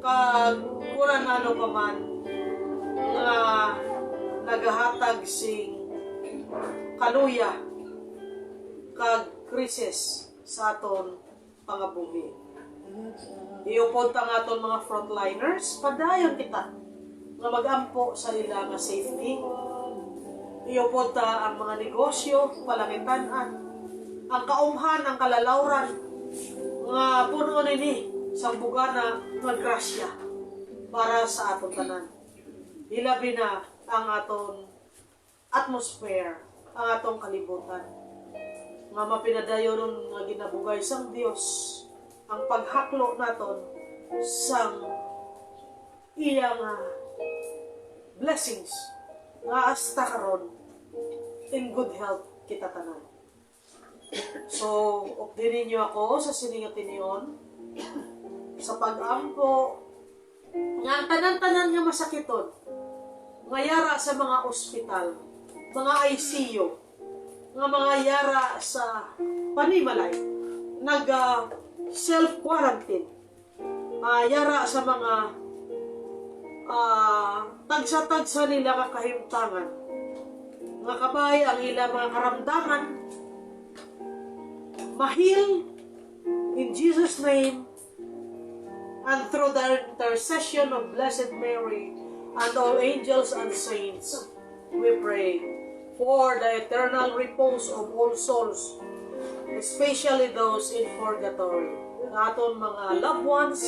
kag kuran ano pa man nga nagahatag sing kaluya kag krisis sa aton pangabuhi. Iupod ta nga aton mga frontliners, padayon kita nga magampo sa ila nga safety. Iupod ta ang mga negosyo, palangitan-an, ang kaumhan, ang kalalawran, nga puno nini sa bugana nga grasya para sa aton tanan. Ilabi na ang aton atmosphere, ang atong kalibutan. Nga mapinadayon nga ginabugay sang Dios ang paghaklo naton sang iyang blessings nga hasta karon in good health kita tanan. So, updinin niyo ako sa siningat tiniyon sa pag-ampo nga tanan-tanan nga masakiton nga yara sa mga ospital, mga ICU, nga mga yara sa panimalay, self-quarantine, yara sa mga tagsa-tagsa nila kakahimtangan, nga kabay ang ilang mga karamdaman, mahil in Jesus' name, and through the intercession of Blessed Mary and all angels and saints, we pray for the eternal repose of all souls, especially those in purgatory, ang aton mga loved ones,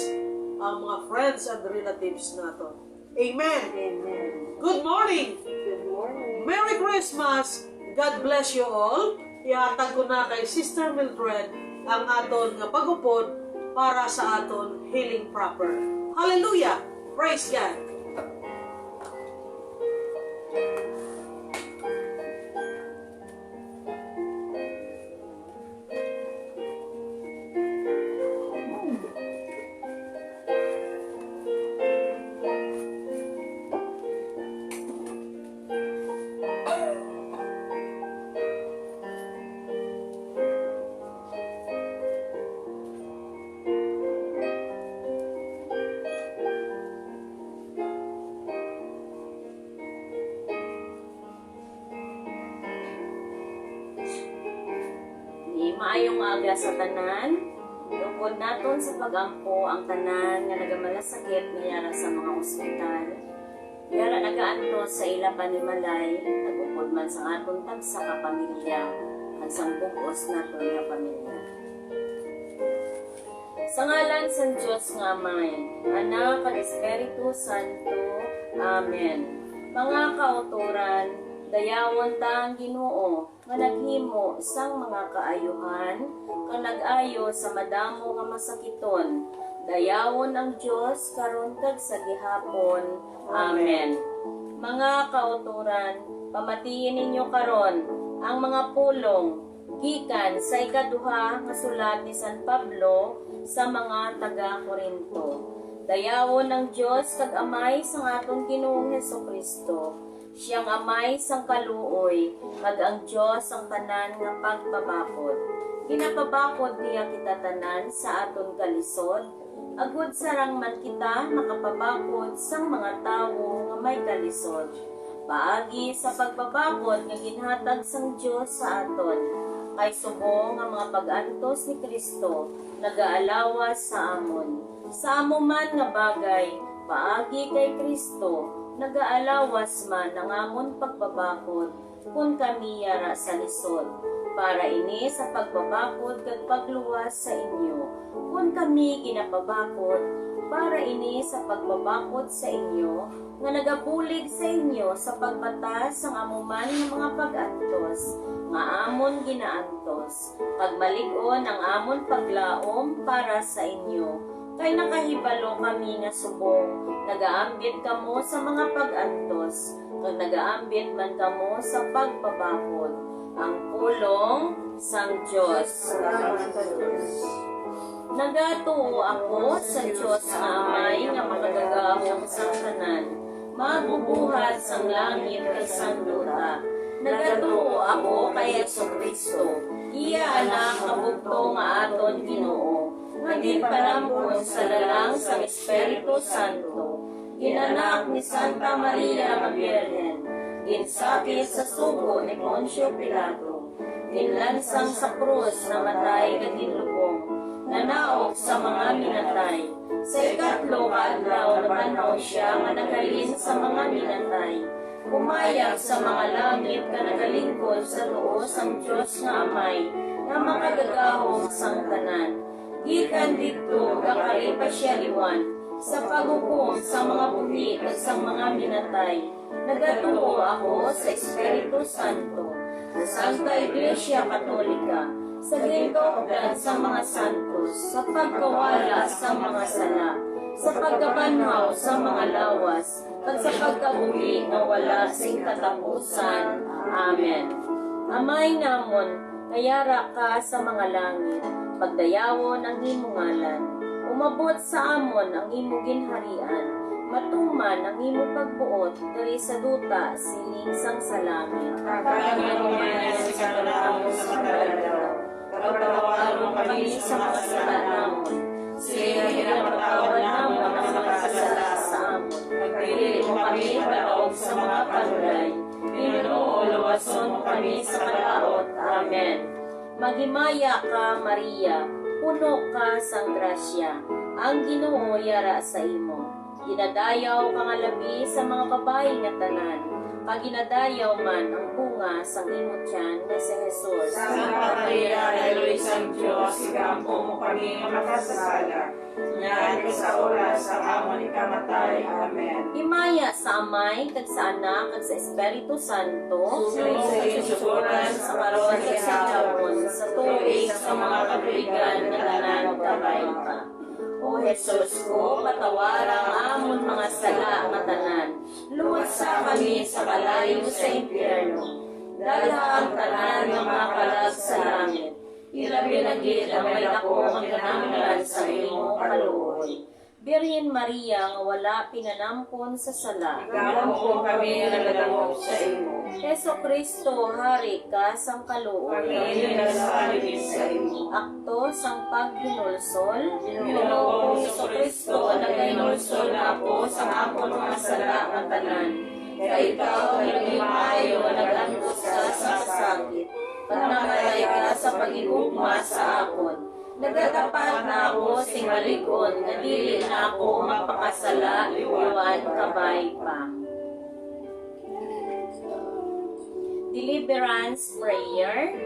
ang mga friends and relatives naton. Amen. Amen. Good morning. Good morning. Merry Christmas. God bless you all. Ihatag ko na kay Sister Mildred ang aton nga pagupod para sa aton healing proper. Hallelujah. Praise God. Maayong aga sa tanan. Iupod naton sa pagampo ang tanan nga nagamalasakit nga yara sa mga ospital. Yara nagaantos sa ila panimalay, nagupod man sa aton tagsa ka pamilya, at sang bugos naton nga pamilya. Sa ngalan sa Diyos nga Amay, Anak at Espiritu Santo. Amen. Mga kauturan, dayawon ta ang Ginoo nga naghimo sang mga kaayuhan kang nag-ayo sa madamo nga masakiton. Dayawon ang Dios karon kag sa gihapon. Amen. Mga kauturan, pamatiin ninyo karon ang mga pulong gikan sa ikaduha nga sulat ni San Pablo sa mga taga-Korinto. Dayawon ang Dios kag Amay sang aton Ginoong Hesukristo. Siyang Amay sang kaluoy, kag ang Diyos ang tanan nga pagpabakod. Ginapabakod niya kita tanan sa aton kalisod, agud sarang man kita makapabakod sang mga tawo nga may kalisod. Paagi sa pagbabakod nga ginhatag sang Diyos sa aton, kay subong nga mga pag-antos ni Kristo nagaalawas sa amon. Sa amo man nga bagay, paagi kay Kristo, nagaalawas man ang amon pagbabakod kung kami yara sa lisod, para ini sa pagbabakod kag pagluwas sa inyo. Kung kami ginapabakod, para ini sa pagbabakod sa inyo, nga nagabulig sa inyo sa pagbatas ang amuman ng mga pag-antos, nga amon ginaantos, pagmalig-on ang amon paglaom para sa inyo, kay nakahibalo kami nga subong, nagaambit kamo sa mga pag-antos, kag nagaambit man kamo sa pagpabakod. Ang pulong sang Diyos. Nagatuo ako sa Diyos nga Amay nga makagagahong sang tanan, magbubuhat sang langit kag sang luta. Nagatuo ako kay Jesucristo, iya anak kabugto nga aton Ginoo, nga ginpanampon sa lalang sang Espiritu Santo, ginanak ni Santa Maria nga Birhen, ginsakit sa sugo ni Poncio Pilato, ginlansang sa krus na matay kag ginlubong, nanaog sa mga minatay. Sa ikatlo ka adlaw nabanhaw siya nga nagalin sa mga minatay. Pumayag sa mga langit ka nagalingkod sa tuos ang Diyos nga Amay, nga makagagahong sang tanan. Gikan dito kakalipa siya liwan, sa paghukom sa mga puhi at sa mga minatay. Nagatuo ako sa Espiritu Santo, sa Santa Iglesia Katolika, sa gintugan sa mga santos, sa pagkawala sa mga sala, sa pagkabanhaw sa mga lawas, at sa pagkabuhi na wala sing katapusan. Amen. Amay namon, kayara ka sa mga langit, pagdayawon ang imong ngalan, umabot sa amon ang imong ginharian, matuman ang imong pagbuot diri sa duta sining sang salangit. Pagkawalan kami sa mga sala namon, siya ginapatawad namon ang mga sala sa amon. Pagdili mo kami palaog sa mga panulay, Ginoo luwason mo kami sa kalaot. Amen. Maghimaya ka, Maria, puno ka sang grasya, ang Ginoo yara sa imo. Ginadayaw ka nga labi sa mga babae nga tanan, pag ginadayaw man ang bunga sang imong tiyan nga si Jesus. Santa Maria, Eloy sang Diyos, igampo mo kami nga makasasala. Yan sa oras sa amon ikamatay. Amen. Himaya sa Amay, kag sa Anak, kag sa Espiritu Santo, Sunog sa isusuran sa karon kag sa hapon, sa tuig sa mga katuigan nga tanan kabay pa. O Jesus ko, patawarang amon mga sala nga tanan, luwasa kami sa kalayo sa impyerno, dalha ang tanan nga mga kalag sa langit, ilabi na gid ang may dako ang kananglan sa imo kaluoy. Birhen Maria nga wala pinanampon sa sala, Igampo kami nga nagadangog sa imo. Heso Kristo, hari ka sang kaluoy. Pagkaili na sa alipin sa imo. Akto sang paghinulsol, Ginoo Heso Kristo, nagainulsol na ako sa amon mga sala nga tanan. Kaya ikaw naging maayo nagantos ka sa sakit. Pag namatay ka sa pag-igugma sa akon. Nagatapat na ako sing malikon, nga dili na ako mapakasala, iwan kabay pa. Deliverance Prayer.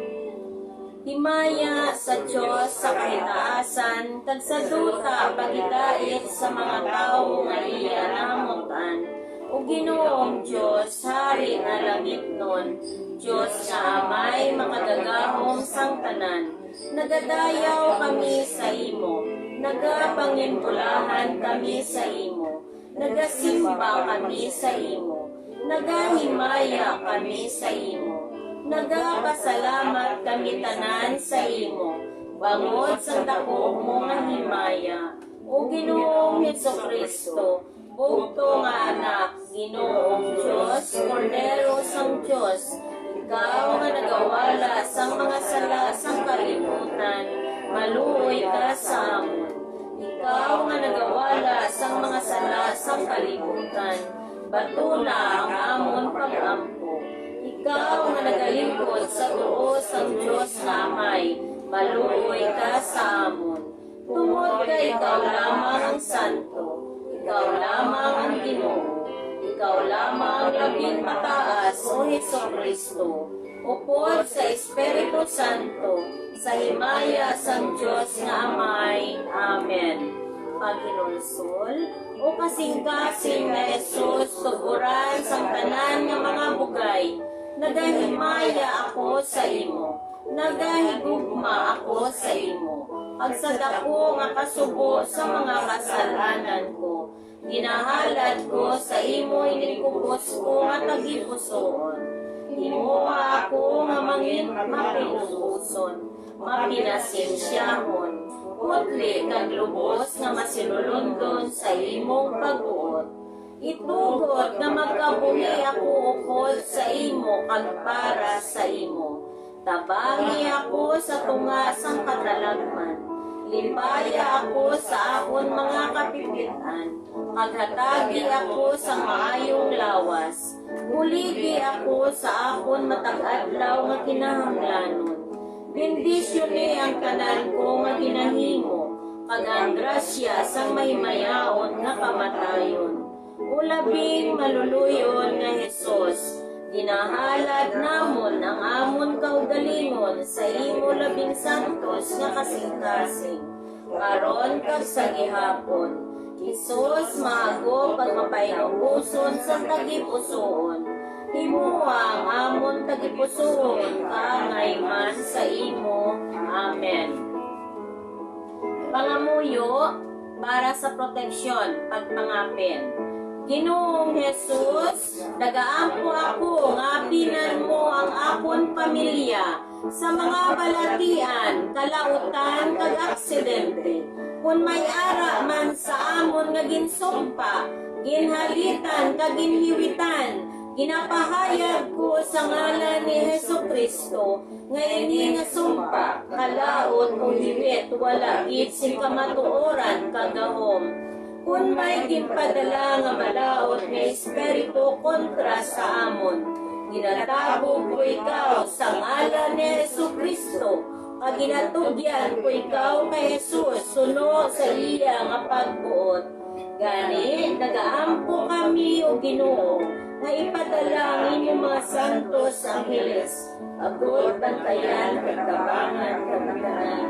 Himaya sa Diyos sa kahitaasan, kag sa duta pagidait sa mga tao nga iya namutan. O Ginoong Diyos, hari na langit nun, Diyos na Amay makagagahong sang tanan. Nagadayaw kami sa imo, nagapangimpulahan kami sa imo, nagasimba kami sa imo, nagahimaya kami sa imo, nagapasalamat kami tanan sa imo, bangod sa dako mo nga himaya. O Ginoong Jesucristo, bugto nga anak, Ginoong Diyos, Kordero sang Diyos, ikaw nga nagawala sa mga sala sang kalibutan, maluoy ka sa amon. Ikaw nga nagawala sa mga sala sang kalibutan, batuna ang amon pag-ampo. Ikaw nga nagalingkod sa tuos sang Diyos na Amay, maluoy ka sa amon. Tungod ka ikaw lamang ang santo, ikaw lamang ang Ginoo. Ikaw lamang labing mataas, O Jesucristo, upod sa Espiritu Santo, sa himaya sang Diyos nga Amay. Amen. Paghinulsol, o kasing-kasing na Jesus, tuguran sang tanan nga mga bugay, nagahimaya ako sa imo, nagahigugma ako sa imo. Pagsad ako nga kasubo sa mga kasalanan ko, ginahalad ko sa imo inikubos ko nga tagipusoon. Himuha ako nga mangin mapinupuson, mapinasensyahon, putli kag lubos nga masilulundon sa imong pag-uot. Itugot nga magkabuhi ako ukod sa imo kag para sa imo. Tabangi ako sa tunga sang katalagman. Limpaya ako sa akon mga kapipitan. Paghatagi ako sa maayong lawas. Buligi ako sa akon matag-adlaw nga kinahanglanon. Bendisyon ni ang tanan ko nga ginahimo. Kag ang grasya sang mahimayaon nga kamatayon. Ulabing maluluyon nga Hesus, ginahalad namon ang amon kaugalingon sa imo labing santos nga kasing-kasing. Karon kag sa gihapon, Hesus maago pagmapainubuson sa tagipusoon. Himuha ang amon tagipusoon kaangay man sa imo. Amen. Pangamuyo para sa proteksyon pagpangapin. Ginoong Hesus, dagaampo ako nga pinan mo ang akon pamilya sa mga balatian, kalautan, kag aksidente. Kung may ara man sa amon nga ginsumpa, ginhalitan kag ginhiwitan, ginapahayag ko sa ngalan ni Hesukristo, nga ini nga sumpa, kalaot o hiwit, wala gid sing kamatuoran kagahom. Kung may ginpadala nga malaot nga espiritu kontra sa amon, ginatabo ko ikaw sa ngalan ni Hesukristo, kag ginatugyan ko ikaw kay Jesus suno sa iya nga pagbuot. Gani, nagaampo kami o Ginoo, na ipadala ang inyong mga santos angheles, agod bantayan, pagtabangan, kapitanan.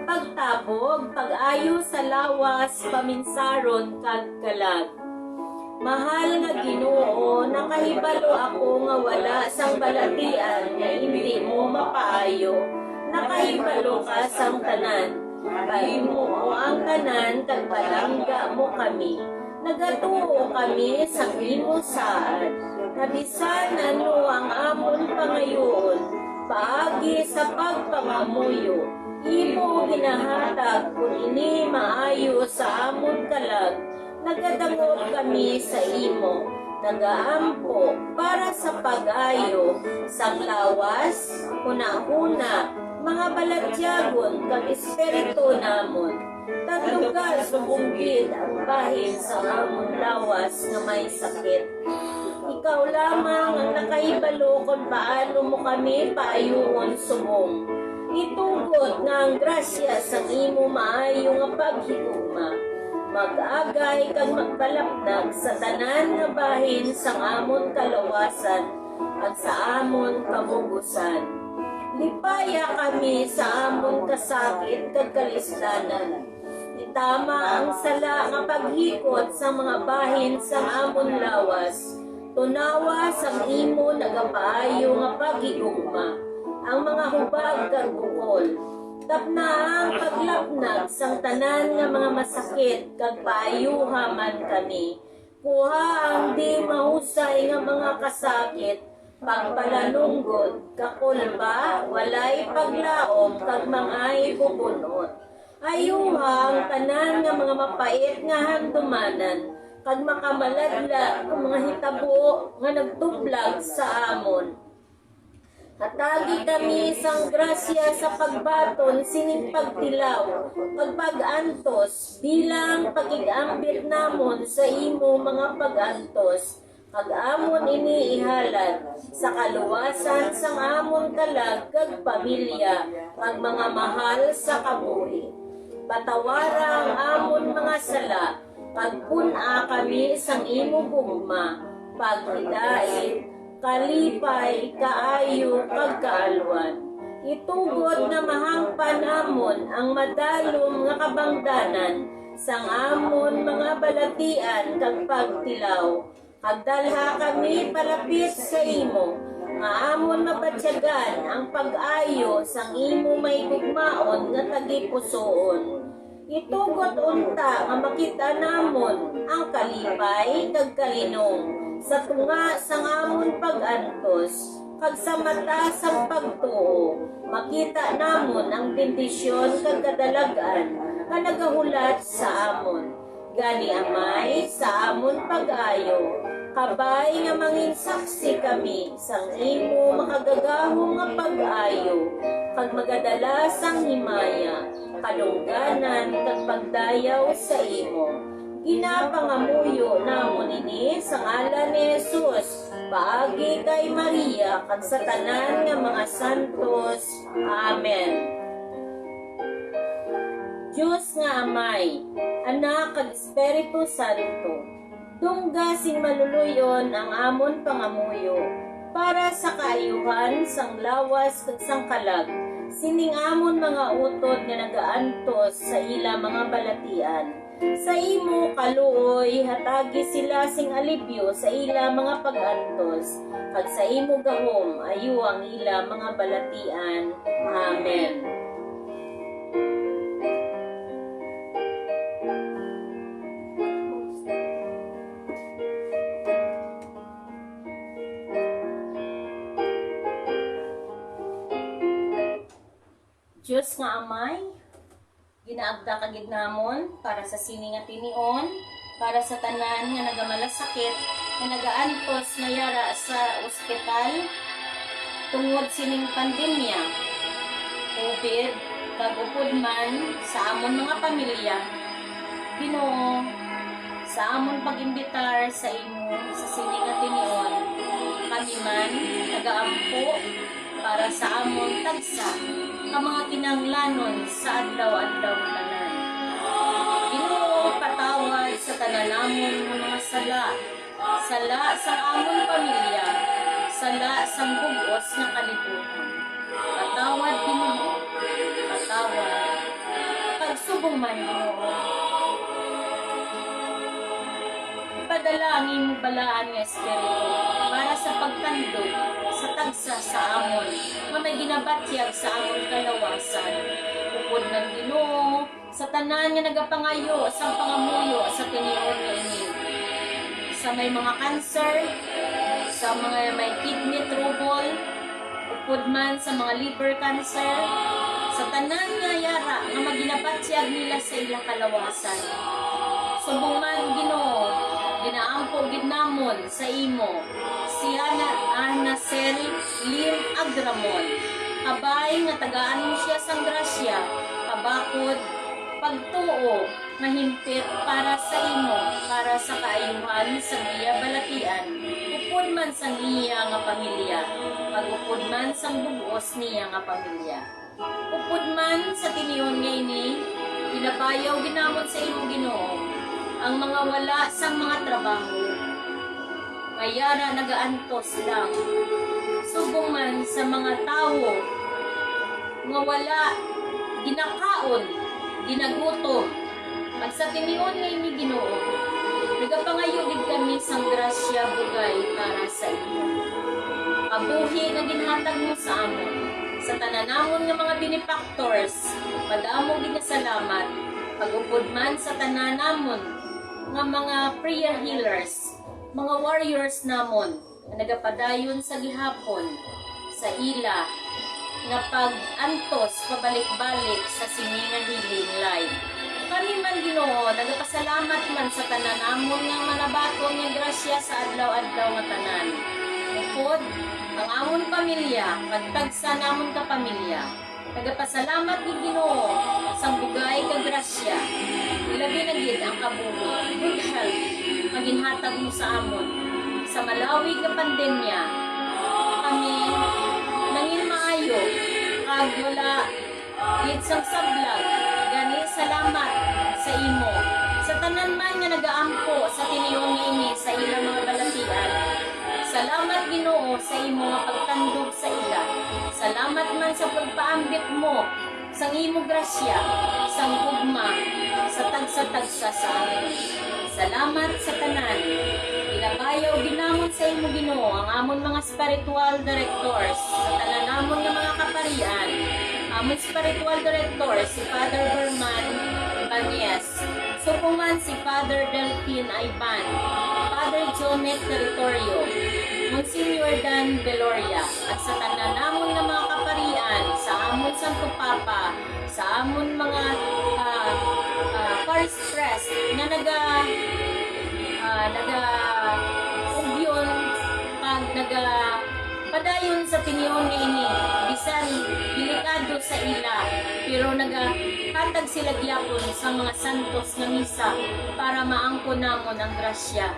Pagtabog, pag-ayo sa lawas, paminsaron, kag kalag. Mahal nga Ginoo, nakahibalo ako nga wala sang balatian nga hindi mo mapaayo. Nakahibalo ka sang tanan. Pahimo mo ang tanan kag palangga mo kami. Nagatuo kami sa imo saad. Nabisan ano ang amon pangayoon. Paagi sa pagpangamuyo. Imo ginahatag kung ini maayo sa amon kalag. Nagadangot kami sa imo. Nagaampo para sa pag-ayo sa lawas, una-una, mga balatyagon kag espiritu namon. Tatlugal subumbid ang bahin sa amon lawas nga may sakit. Ikaw lamang ang nakahibalo kung paano mo kami paayuon subong. Itugot nga ang grasya sa imo maayo nga paghigugma. Mag-agay kag magbalapdag sa tanan nga bahin sa amon kalawasan at sa amon kabugusan. Lipaya kami sa amon kasakit kag kalisdanan. Itama ang sala nga paghikot sa mga bahin sa amon lawas. Tunawa sa imo nagapaayo nga paghigugma. Ang mga hubag kag bukol. Tapna ang paglapnag sang tanan nga mga masakit kag paayuha man kami. Kuha ang di mahusay nga mga kasakit, pagpalanunggod, kakulba, walay paglaom kag mangay bubunot. Ayuha ang tanan nga mga mapait nga handumanan, kag makamalagla ang mga hitabo nga nagtublag sa amon. Hatagi kami sang grasya sa pagbaton sining pagtilaw, pagpag-antos, bilang pagigambit namon sa imo mga pag-antos. Pag-amon ini ihalad sa kaluwasan sang amon kalag kag pamilya, pag mga mahal sa kabuhi. Patawara ang amon mga sala, pagpuna kami sang imo gugma, paghidait, kalipay, kaayo, kagkaalwan. Itugod na mahangpan amon ang madalom nga kabangdanan sang amon mga balatian kag pagtilaw. Kagdalha kami palapit sa imo, nga amon mabatyagan ang pag-ayo sang imo may gugmaon nga tagipusoon. Itugot unta nga makita namon ang kalipay kag kalinong sa tunga sang amon pag-antos kag sa mata sang pagtuo. Makita namon ang bendisyon kag kadalagan nga nagahulat sa amon. Gani amay sa amon pag-ayo, kabay nga mangin saksi kami sang imo makagagahong nga pag-ayo kag magadala sang himaya kadungganan kag pagdayaw sa imo. Ginapangamuyo namon ini sa ngalan ni Jesus, paagi kay Maria kag sa tanan nga mga santos. Amen. Diyos nga Amay, Anak kag Espiritu Santo, dungga sing maluluyon ang amon pangamuyo para sa kaayuhan sang lawas kag sang kalag sining amon mga utod nga nagaantos sa ila mga balatian. Sa imo kaluoy hatagi sila sing alibyo sa ila mga pag-antos kag sa imo gahom ayo ang ila mga balatian. Amen. Diyos nga Amay, ginaagda kagid namon para sa sini nga tinion, para sa tanan nga nagamalasakit, nga nagaantos na yara sa ospital, tungod sining pandemya, COVID, kagupod man sa amon mga pamilya. Ginoo, sa amon pag-imbitar sa imo sa sini nga tinion, kami man nagaampo para sa amon tagsa ang mga kinanglanon sa adlaw-adlaw nga tanan. Ginoo, patawad sa tanan namon nga mga sala sa amon pamilya, sala sang bugos nga kalibutan. Patawad Ginoo, patawad. Pagsubong man Ginoo, ipadala ang imong balaan nga espiritu para sa pagtandog sa tagsa sa amon nga may ginabatyag sa amon kalawasan. Upod ng Ginoo sa tanan nga nagapangayo sa pangamuyo sa tinion nga ini. Sa may mga cancer, sa mga may kidney trouble, upod man sa mga liver cancer, sa tanan nga yara nga maginabatyag nila sa ilang kalawasan. Subong man Ginoo, ginaampo gid namon sa imo si Anacel Lim Agramon, kabay nga tagaan siya sang grasya, kabakod pagtuo nga himpit para sa imo, para sa kaayuhan sa iya balatian, upod man sang iya nga pamilya, pagupod man sang bugos niya nga pamilya. Upod man sa tiniyon nga ini, pinabayaw ginamon sa imo Ginoo ang mga wala sang mga trabaho, mayara nagaantos lang. Subong man sa mga tao nga wala ginakaon, ginagutom, pag sa tinion nga ini Ginoo, nagapangayo gid kami sang grasya bugay para sa imo. Kabuhi nga ginhatag mo sa amon, sa tananamon nga mga benefactors, madamo gid nga salamat. Pagupod man sa tananamon nga mga prayer healers, mga warriors namon nga nagapadayon sa gihapon sa ila nga pag-antos pabalik-balik sa sininga healing life. Kami man Ginoo, nagapasalamat man sa tanan namon nga manabaton nga grasya sa adlaw-adlaw nga tanan. Upod ang amon pamilya, pagtagsa namon ka pamilya, nagapasalamat ni Ginoo sa bugay ka grasya. Ilabi na gid ang kabuhi, good health, maginhatag mo sa amon. Sa malawig nga pandemya, kami nangin maayo, kag wala gid sang sablag. Gani salamat sa imo. Sa tanan man nga nagaampo sa tiniyon nga ini sa ilang mga balatian. Salamat Ginoo sa imo nga pagtandog sa ila. Salamat man sa pagpaambit mo sang imo grasya, sang gugma, sa tagsa-tagsa sa amin. Salamat sa tanan. Ginabayaw imo Ginoo ang amon mga spiritual directors sa tanan namon nga mga kaparian. Amon spiritual director si Father Herman Banyes. Supungan si Father Delphine Ayban, Father Jonet Territorio, Monsignor Dan Veloria, at sa tanan namon nga mga kaparian, sa amon Santo Papa, sa amon mga First Press na ugyon pag padayon sa tinyon ini bisan delikado sa ila pero nagahatag sila gyapon sa mga santos nga misa para maangkon namon ang grasya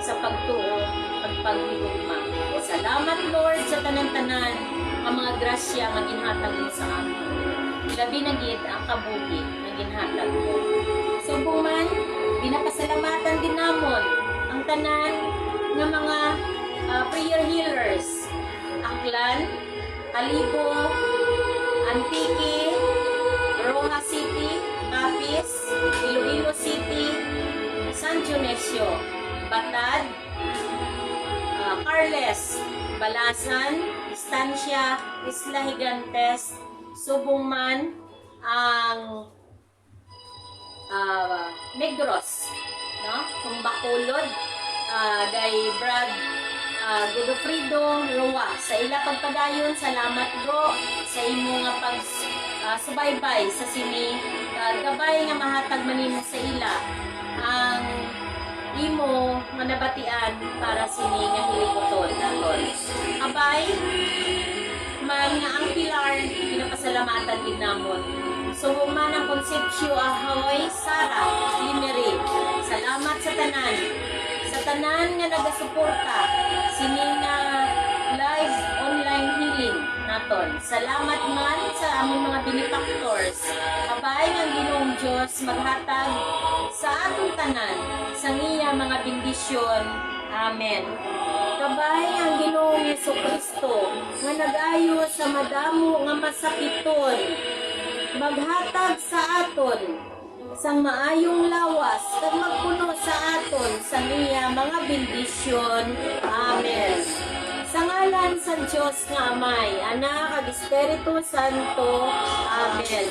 sa pagtuo at paghigugma. Salamat Lord sa tanan-tanan ang mga grasya nga ginhatag mo sa amon. Labi na gid ang kabuhi nga ginhatag mo. Subong man, ginapasalamatan din namon ang tanan nga mga prayer healers. Aklan, Alibo, Antique, Roja City, Capiz, Iloilo City, San Dionisio, Batad, Carles, Balasan, Estancia, Isla Higantes, Subong man, ang Negros, no? Kung Bacolod, day Brad Godofredo Roa. Sa ila pagpadayon, salamat bro sa imo nga pag subaybay sa sini gabay nga mahatag manimo sa ila ang imo nga nabatian para sini nga hilikoton naton. Abay man nga ang pilar pinapasalamatan din namon. So man ang Concepcio Ahoy Sara Limeri. Salamat sa tanan. Sa tanan nga nagasuporta sini nga live online healing naton. Salamat man sa among mga benefactors. Kabay ang Ginoong Dios maghatag sa atong tanan sa iya mga bendisyon. Amen. Kabay ang Ginoong Jesucristo nga nag-ayo sa madamo nga masakiton maghatag sa aton sang maayong lawas kag magpuno sa aton sa niya mga bendisyon. Amen. Sa ngalan sa Dios nga Amay, Anak kag Espiritu Santo. Amen.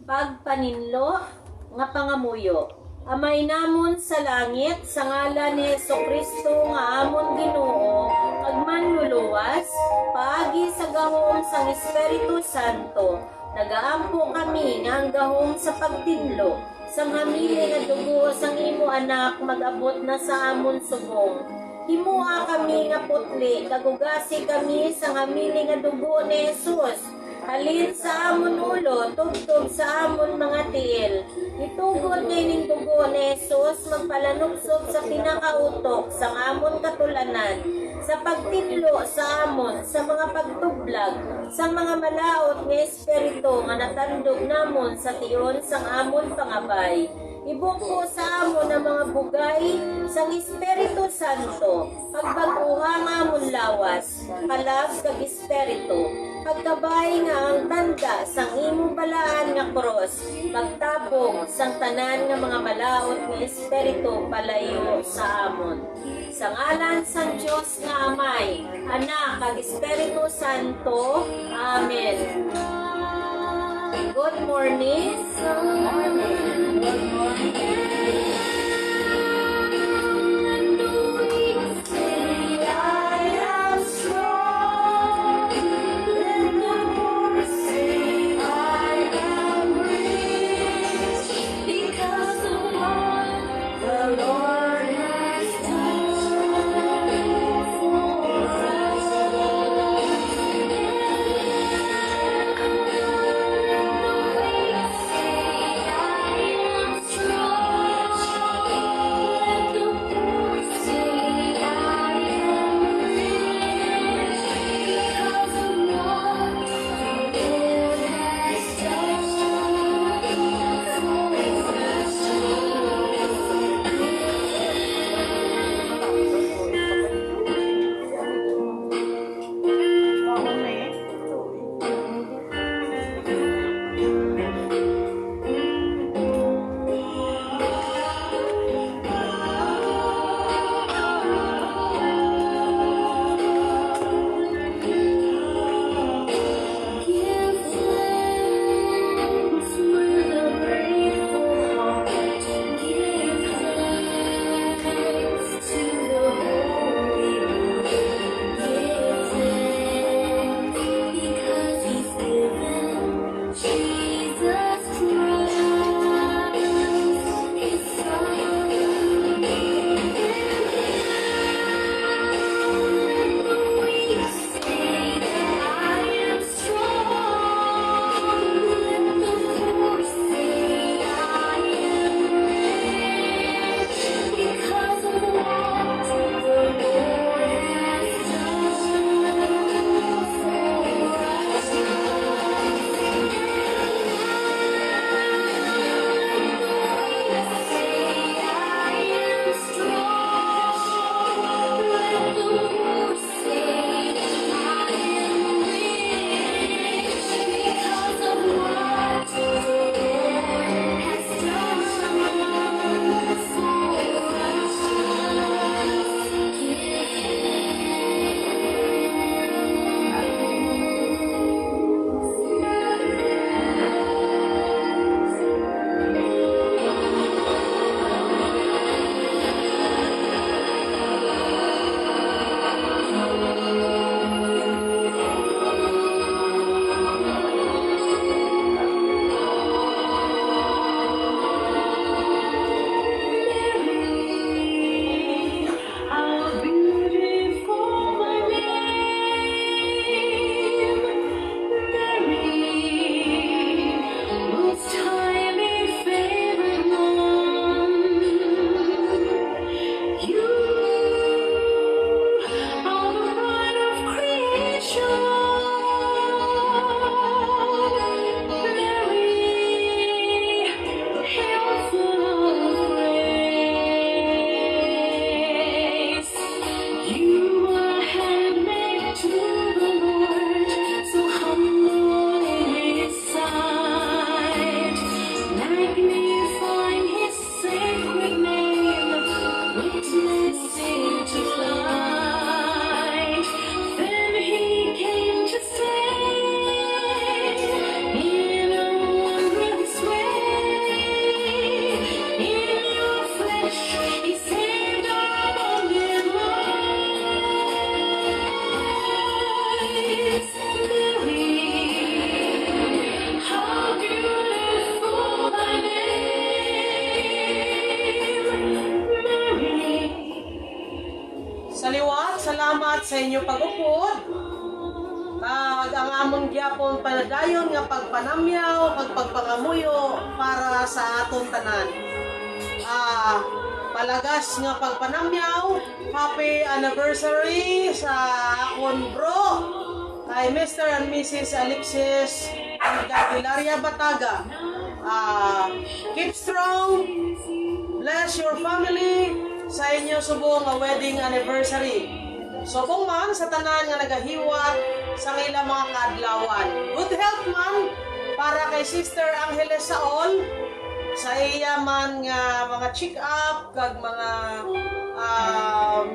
Pagpaninlo nga pangamuyo. Amay namon sa langit, sa ngalan ni Jesucristo nga amon Ginoo, kag manluluwas paagi sa gahom sang Espiritu Santo. Nagaampo kami nga ang gahom sa pagtinlo, sang hamili nga dugo sang imo anak mag-abot na sa amon subong. Himua kami nga putli, kagugasi kami sang hamili nga dugo ni Jesus. Halin sa amon ulo, tugtog sa amon mga tiil. Itugod ngayon dugo ni Jesus, magpalanubsob sa pinakautok sang amon katulanan. Sa pagtinlo sa amon, sa mga pagtublag, sa mga malaot nga espiritu nga natandog namon sa tiyon sang amon pangabay. Ibungko sa amon ang mga bugay sang Espiritu Santo, pagbaguha nga amon lawas, kalag kag espiritu, pagkabay nga ang tanda sang imong balaan nga cross, magtabong sang tanan nga mga malaot nga espiritu palayo sa amon. Sa ngalan sang Dios nga Amay, Anak kag Espiritu Santo. Amen. Good morning. Good morning. Sa liwat, salamat sa inyo pag-upod. Ang among gyapon panadayon nga pagpanamyaw, pagpangamuyo para sa aton tanan. Palagas nga pagpanamyaw, happy anniversary sa akon bro kay Mr. and Mrs. Alexis and Candelaria Bataga. Keep strong, bless your family sa inyo subong nga wedding anniversary. Subong man sa tanan nga nagahiwat sa ilang mga kaadlawan. Good health man para kay Sister Angeles Saol sa iya man nga mga check-up kag mga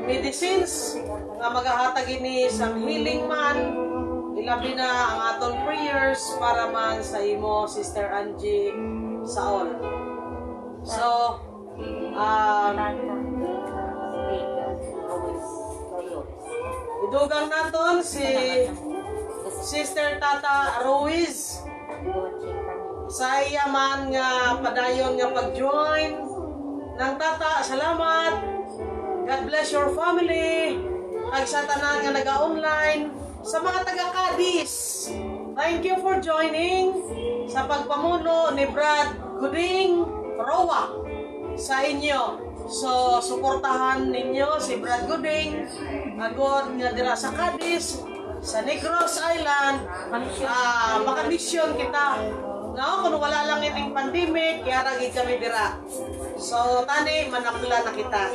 medicines nga magahatag ini sa healing man. Ilabi na ang aton prayers para man sa imo Sister Angie Saol. So, idugang naton si Sister Tata Ruiz sa iya man nga padayon nga pag-join ng Tata. Salamat. God bless your family. Kag sa tanan nga naga-online, sa mga taga-Cadiz, thank you for joining sa pagpamuno ni Brad Guding Roa sa inyo. So, suportahan ninyo si Brad Guding agod nga dira sa Cadiz, sa Negros Island. Makamisyon kita. No, kung wala lang ining pandemic, kaya ragi kami dira. So, tani, manakla na kita.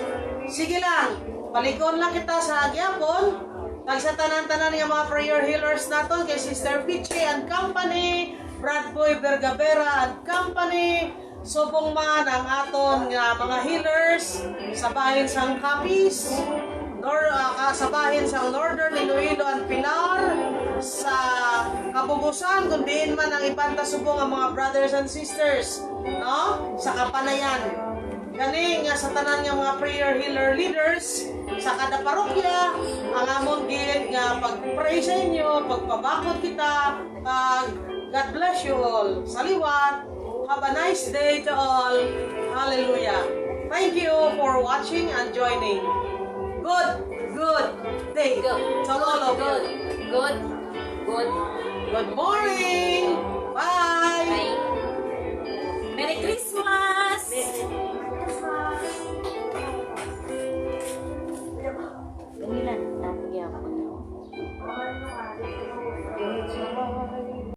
Sige lang, palikon lang kita sa Agyapon. Kag sa tanan-tanan nga mga prayer healers naton kay Sister Pichi and Company, Brad Boy Bergabera and Company, subong man ang aton nga mga healers sa bahin sang Capiz, sa bahin sang Northern Iloilo and Pilar, sa Kabubusan, kung diin man ang ibanta subong ang mga brothers and sisters, no? Sa Kapanayan. Gani nga sa tanan nga mga prayer healer leaders sa kada parokya, ang amon gid nga pag-pray sa inyo, pagpabakod kita, God bless you all. Saliwat. Have a nice day to all. Hallelujah. Thank you for watching and joining. Good day to all of you. Good morning. Bye. Merry Christmas!